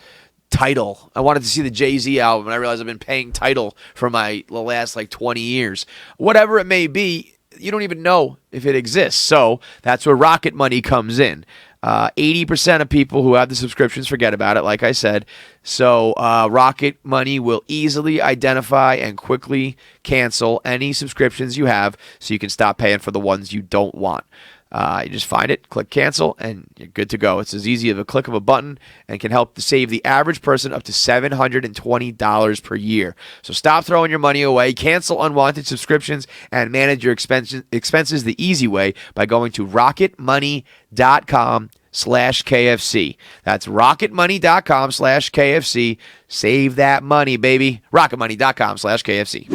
Tidal. I wanted to see the Jay-Z album, and I realized I've been paying Tidal for the last 20 years. Whatever it may be, you don't even know if it exists. So that's where Rocket Money comes in. 80% of people who have the subscriptions forget about it, like I said. So Rocket Money will easily identify and quickly cancel any subscriptions you have so you can stop paying for the ones you don't want. You just find it, click cancel, and you're good to go. It's as easy as a click of a button and can help to save the average person up to $720 per year. So stop throwing your money away, cancel unwanted subscriptions, and manage your expenses the easy way by going to rocketmoney.com/KFC. That's rocketmoney.com/KFC. Save that money, baby. rocketmoney.com/KFC.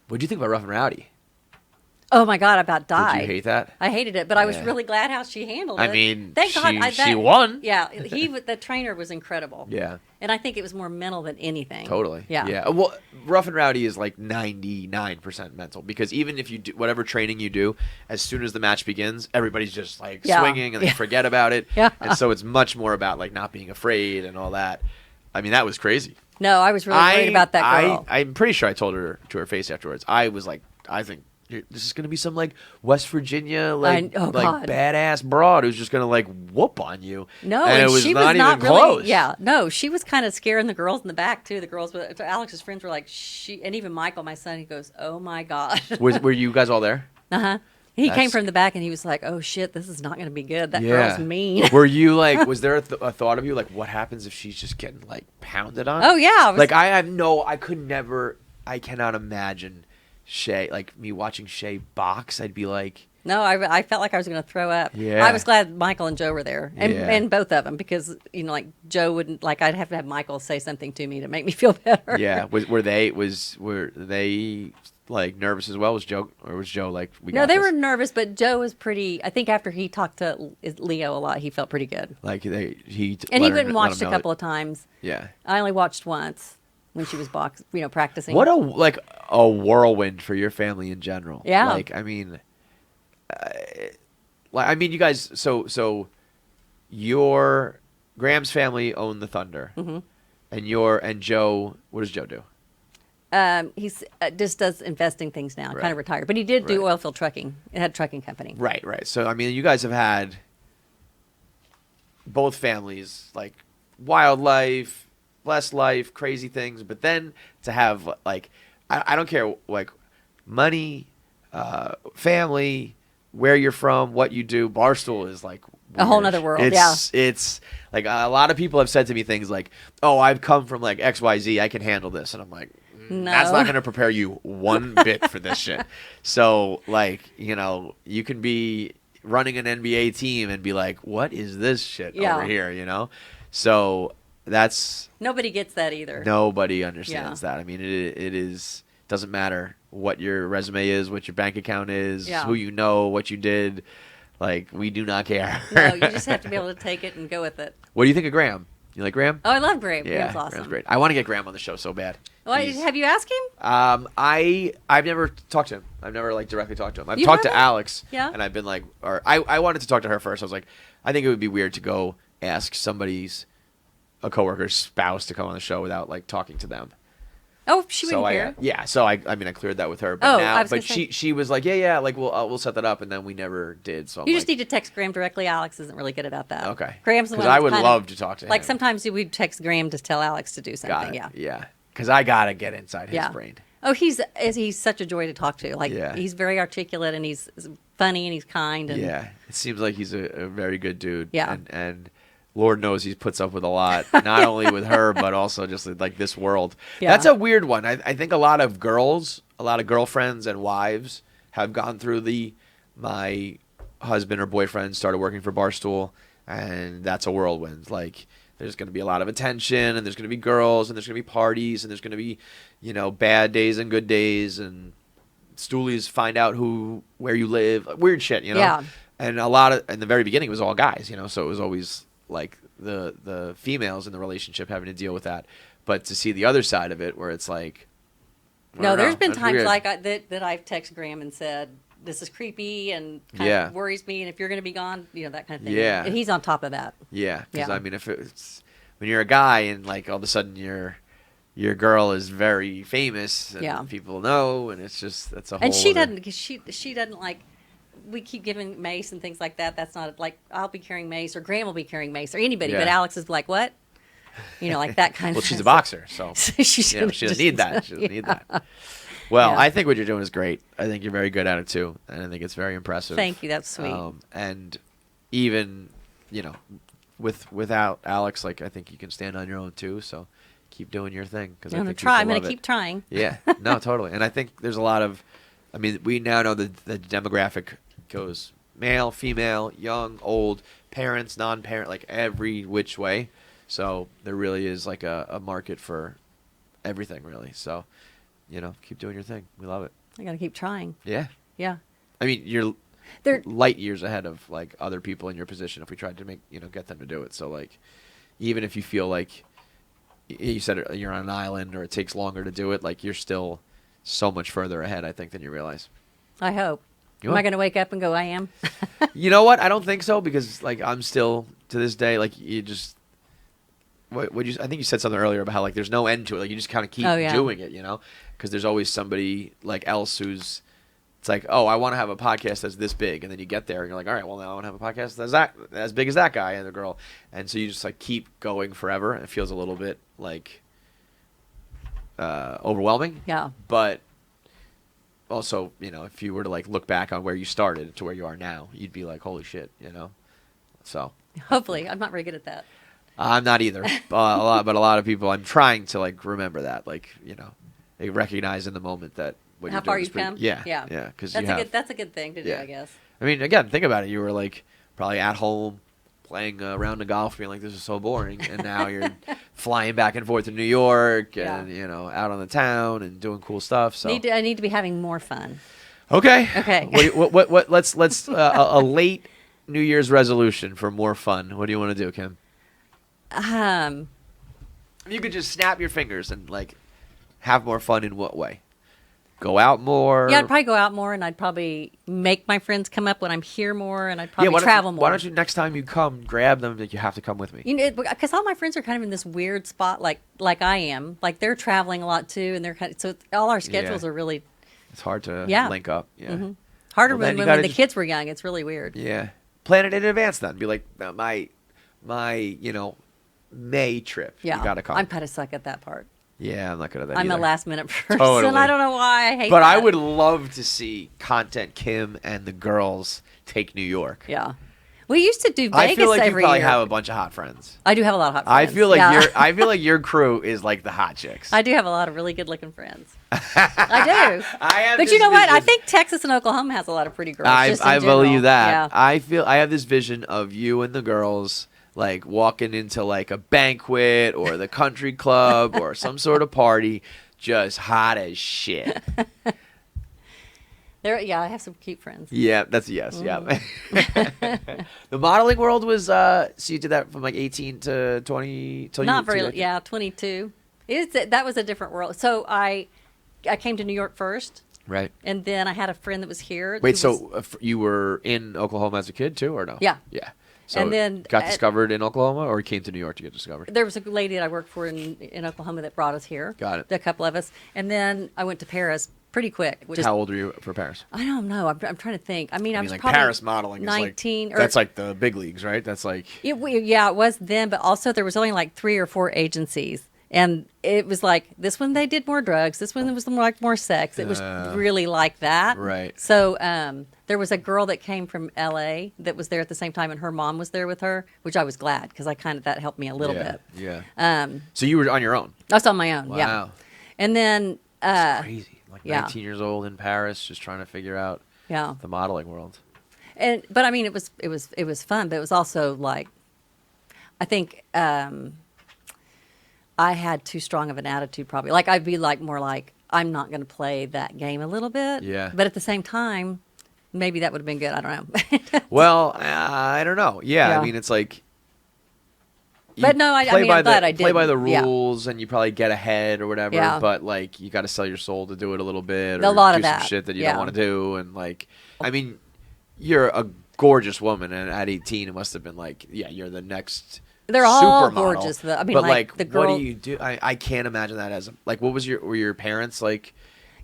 What do you think about Rough and Rowdy? Oh my God, I about died. Did you hate that? I hated it, but I was Yeah. really glad how she handled it. I mean, thank God she won. Yeah, the trainer was incredible. Yeah. And I think it was more mental than anything. Totally. Yeah. Yeah. Well, Rough and Rowdy is like 99% mental because even if you do whatever training you do, as soon as the match begins, everybody's just like Yeah. swinging and they forget about it. Yeah. And so it's much more about like not being afraid and all that. I mean, that was crazy. No, I was really worried about that girl. I'm pretty sure I told her to her face afterwards. I was like, I think this is gonna be some like West Virginia like God. badass broad who's just gonna like whoop on you. No, and it was she not was not even really. close. Yeah, no, she was kind of scaring the girls in the back too. The girls, Alex's friends were like, and even Michael, my son, he goes, "Oh my god." Were you guys all there? He came That's- from the back and he was like, "Oh shit, this is not going to be good. That girl's mean." Were you like? Was there a thought of you like, what happens if she's just getting like pounded on? Oh yeah, I was, Like I could never. I cannot imagine Shay like me watching Shay box. I'd be like, no, I felt like I was going to throw up. Yeah. I was glad Michael and Joe were there, and Yeah. and both of them, because like Joe wouldn't like. I'd have to have Michael say something to me to make me feel better. yeah. Were they like nervous as well? Was Joe like we No, got they this? were nervous, but Joe was pretty. I think after he talked to Leo a lot, he felt pretty good. Like And let he her- went and let watched him a know couple of times. Yeah. I only watched once when she was practicing. What a whirlwind for your family in general. Yeah. Like I mean, you guys. So your Graham's family owned the Thunder, Mm-hmm. and Joe. What does Joe do? He's just does investing things now, Right. kind of retired. But he did do Right. oil field trucking. It had a trucking company. Right. So I mean, you guys have had both families like wildlife, blessed life, crazy things, but then to have like I don't care like money, family, where you're from, what you do. Barstool is like A whole weird. nother world, It's like a lot of people have said to me things like, "Oh, I've come from like XYZ, I can handle this," and I'm like, No. that's not going to prepare you one bit for this shit. So, like, you can be running an NBA team and be like, what is this shit Yeah. over here, So that's Nobody gets that either. nobody understands that. I mean, it is doesn't matter what your resume is, what your bank account is, Yeah. who you know, what you did. Like, we do not care. No, you just have to be able to take it and go with it. What do you think of Graham? You like Graham? Oh, I love Graham. Yeah, Graham's awesome. Graham's great. I want to get Graham on the show so bad. Well, He's- have you asked him? I've never talked to him. I've never like directly talked to him. I've You talked to haven't? Alex, Yeah. and I've been like, or I wanted to talk to her first. I was like, I think it would be weird to go ask a coworker's spouse to come on the show without like talking to them. Oh, she So wouldn't care. So I cleared that with her. But Oh, now, I was but gonna say- she was like, yeah, like we'll set that up, and then we never did. So I'm You like, just need to text Graham directly. Alex isn't really good about that. okay, Graham's the one. I that's would kind love to talk to him. Like sometimes we'd text Graham to tell Alex to do something. Got it. Yeah. Because I gotta get inside his Yeah. brain. Oh, he's such a joy to talk to. Like Yeah. he's very articulate and he's funny and he's kind. And Yeah, it seems like he's a very good dude. Yeah. and Lord knows he puts up with a lot, not only with her but also just like this world. Yeah. That's a weird one. I think a lot of girlfriends and wives have gone through my husband or boyfriend started working for Barstool, and that's a whirlwind. Like there's going to be a lot of attention, and there's going to be girls, and there's going to be parties, and there's going to be bad days and good days, and stoolies find out where you live, weird shit, Yeah. And a lot of in the very beginning it was all guys, so it was always like the females in the relationship having to deal with that. But to see the other side of it, where it's like, I no, don't there's know, been that's times weird. like that I've texted Graham and said this is creepy and kind Yeah. of worries me, and if you're going to be gone, that kind of thing. Yeah. And he's on top of that. Yeah, because Yeah. I mean, if it's when you're a guy and like all of a sudden your girl is very famous and Yeah. people know, and it's a whole. And she other- doesn't, 'cause she doesn't like. We keep giving mace and things like that. That's not like I'll be carrying mace or Graham will be carrying mace or anybody. Yeah. But Alex is like, what? Like that kind Well, of. she's a boxer, so she she doesn't just- need that. She doesn't need that. Well, Yeah. I think what you're doing is great. I think you're very good at it too, and I think it's very impressive. Thank you. That's sweet. And even without Alex, like I think you can stand on your own too. So keep doing your thing because I'm gonna try. I'm gonna keep trying. Yeah, no, totally. And I think there's a lot of, I mean, we now know the demographic goes male, female, young, old, parents, non-parent, like every which way. So there really is like a market for everything, really. So, keep doing your thing. We love it. I gotta keep trying. Yeah. Yeah. I mean, you're They're light years ahead of like other people in your position if we tried to get them to do it. So like, even if you feel like you said you're on an island or it takes longer to do it, like you're still so much further ahead, I think, than you realize. I hope. You Am I are. going to wake up and go, I am? You know what? I don't think so because like I'm still to this day like I think you said something earlier about how like there's no end to it. Like you just kind of keep Oh, yeah. doing it, because there's always somebody like else who's. It's like, oh, I want to have a podcast that's this big, and then you get there and you're like, all right, well now I want to have a podcast that's as big as that guy and the girl, and so you just like keep going forever. And it feels a little bit like overwhelming. Yeah. But also, if you were to like look back on where you started to where you are now, you'd be like, holy shit, So Hopefully, I'm not very good at that. I'm not either. But a lot of people. I'm trying to like remember that, like they recognize in the moment that what How you're doing far is you've pretty, come? Yeah. Because That's a good thing to do, Yeah. I guess. I mean, again, think about it. You were like probably at home playing a round of golf, being like, "This is so boring," and now you're flying back and forth to New York and out on the town and doing cool stuff. So I need to be having more fun. Okay. Okay. What? Let's a late New Year's resolution for more fun. What do you want to do, Kim? You could just snap your fingers and like have more fun in what way? Go out more. Yeah, I'd probably go out more, and I'd probably make my friends come up when I'm here more, and I'd probably why don't travel you, more. Why don't you next time you come, grab them that you have to come with me? Because all my friends are kind of in this weird spot, like I am. Like they're traveling a lot too, and they're so all our schedules are really It's hard to link up. Yeah. Mm-hmm. harder Well, then you when gotta the just- kids were young. It's really weird. Yeah. Plan it in advance then. Be like, my May trip. Yeah, You got to come. I'm kind of suck at that part. Yeah, I'm not good at that I'm either. a last minute person. Totally. I don't know why I hate But that. I would love to see Kontent Kim and the girls take New York. Yeah. We used to do Vegas I feel like you every probably year. have a bunch of hot friends. I do have a lot of hot I friends. feel like yeah. I feel like your crew is like the hot chicks. I do have a lot of really good looking friends. I do. I have But this you know what? I vision- think Texas and Oklahoma has a lot of pretty girls. just in I general. believe that. Yeah. I have this vision of you and the girls like walking into like a banquet or the country club or some sort of party, just hot as shit. I have some cute friends. Yeah, that's a yes. Mm-hmm. Yeah. The modeling world was so you did that from like 18 to 20 till Not you very. till you- Yeah, 22. That was a different world. So I came to New York first, Right. and then I had a friend that was here. Wait, who was- so you were in Oklahoma as a kid too, or no? Yeah. Yeah. So And then got discovered in Oklahoma, or came to New York to get discovered? there was a lady that I worked for in Oklahoma that brought us here. Got it. A couple of us, and then I went to Paris pretty quick. How old were you for Paris? I don't know. I'm trying to think. I mean, I was like probably Paris modeling 19 is like that's like the big leagues, right? That's like it was then, but also there was only like 3 or 4 agencies, and it was like this one they did more drugs, this one was more sex. It was really like that, Right. So there was a girl that came from L.A. that was there at the same time, and her mom was there with her, which I was glad because that helped me a little bit. Yeah. So you were on your own. I was on my own, yeah. Wow. And then That's crazy. Like yeah. 19 years old in Paris, just trying to figure out yeah. the modeling world. But I mean, it was fun, but it was also like, I think I had too strong of an attitude. Probably, like I'd be like more like I'm not going to play that game a little bit. Yeah. But at the same time, maybe that would have been good. I don't know. Well, I don't know. Yeah, Yeah. I mean, it's like. But no, I'm glad I play by the didn't. Yeah. rules, and you probably get ahead or whatever. Yeah. But like, you got to sell your soul to do it a little bit, or A lot do of some that. shit that you Yeah. don't want to do, and like, I mean, you're a gorgeous woman, and at 18, it must have been like, yeah, you're the next. They're all supermodel. gorgeous, though. I mean, but like, the what girl- do you do? I can't imagine that as like, what was were your parents like?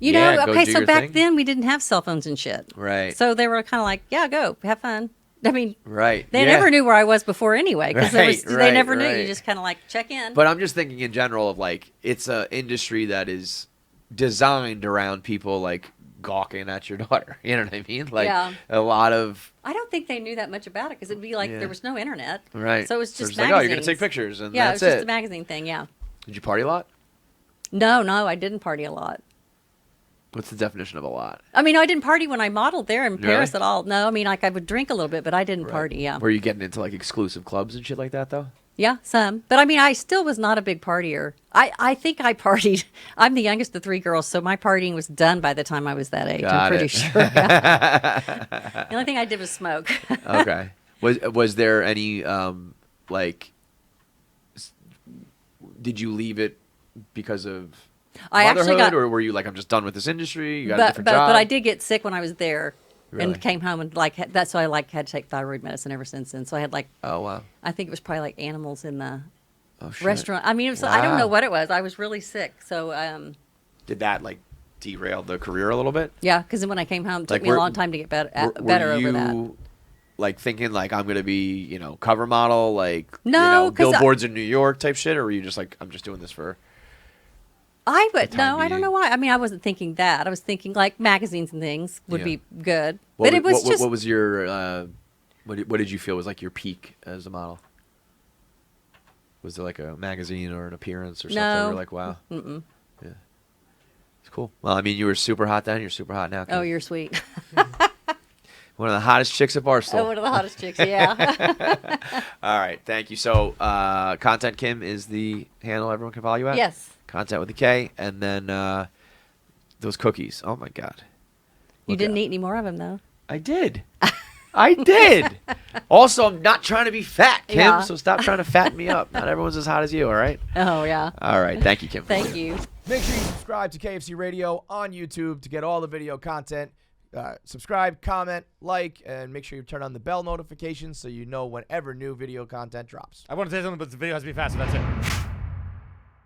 You yeah, know, go okay, do so your back thing? then we didn't have cell phones and shit. Right. So they were kind of like, yeah, go, have fun. I mean, Right. they yeah. never knew where I was before anyway, because Right, they never knew. right. You just kind of like check in. But I'm just thinking in general of like, it's an industry that is designed around people like gawking at your daughter. You know what I mean? Like Yeah. a lot of I don't think they knew that much about it because it'd be like Yeah. there was no internet. right. So it was So just it's like, oh, you're gonna magazines. take pictures and Yeah, that's it was just it. a magazine thing. Yeah. Did you party a lot? No, I didn't party a lot. What's the definition of a lot? I mean, I didn't party when I modeled there in Really? Paris at all. No, I mean, like I would drink a little bit, but I didn't party. Yeah. Were you getting into like exclusive clubs and shit like that though? Yeah, some. But I mean, I still was not a big partier. I think I partied. I'm the youngest of 3 girls, so my partying was done by the time I was that age. Got I'm pretty it. sure. Yeah. The only thing I did was smoke. Okay. Was there any like did you leave it because of I actually motherhood, got, or were you like, I'm just done with this industry? You got a different but job? I did get sick when I was there. Really? And came home and like that's why I like had to take thyroid medicine ever since then. So I had like Oh wow. I think it was probably like animals in the restaurant. I mean, it was, I don't know what it was. I was really sick. So, Did that like derail the career a little bit? yeah, because then when I came home, it took Like, me a were- long time to get better Were over that. you, like thinking like I'm gonna be, cover model, like No, 'cause billboards in New York type shit, or were you just like I'm just doing this for? I would time no, I don't being. know why. I mean, I wasn't thinking that. I was thinking like magazines and things would Yeah. be good, What, but it was just what was your what did you feel was like your peak as a model? Was there like a magazine or an appearance or something? No. You were like, wow, yeah, it's cool. Well, I mean, you were super hot then. You're super hot now. oh, Kim. you're sweet. One of the hottest chicks at Barstool. Oh, one of the hottest chicks. Yeah. All right, thank you. So, Content Kim is the handle everyone can follow you at. Yes. Content with a K, and then those cookies. Oh my God. You Look didn't at- eat any more of them though. I did. I did. Also, I'm not trying to be fat, Kim. Yeah. So stop trying to fatten me up. Not everyone's as hot as you. All right. Oh yeah. All right. Thank you, Kim. Thank you. Make sure you subscribe to KFC Radio on YouTube to get all the video content. Subscribe, comment, like, and make sure you turn on the bell notifications so you know whenever new video content drops. I want to say something, but the video has to be fast, so that's it.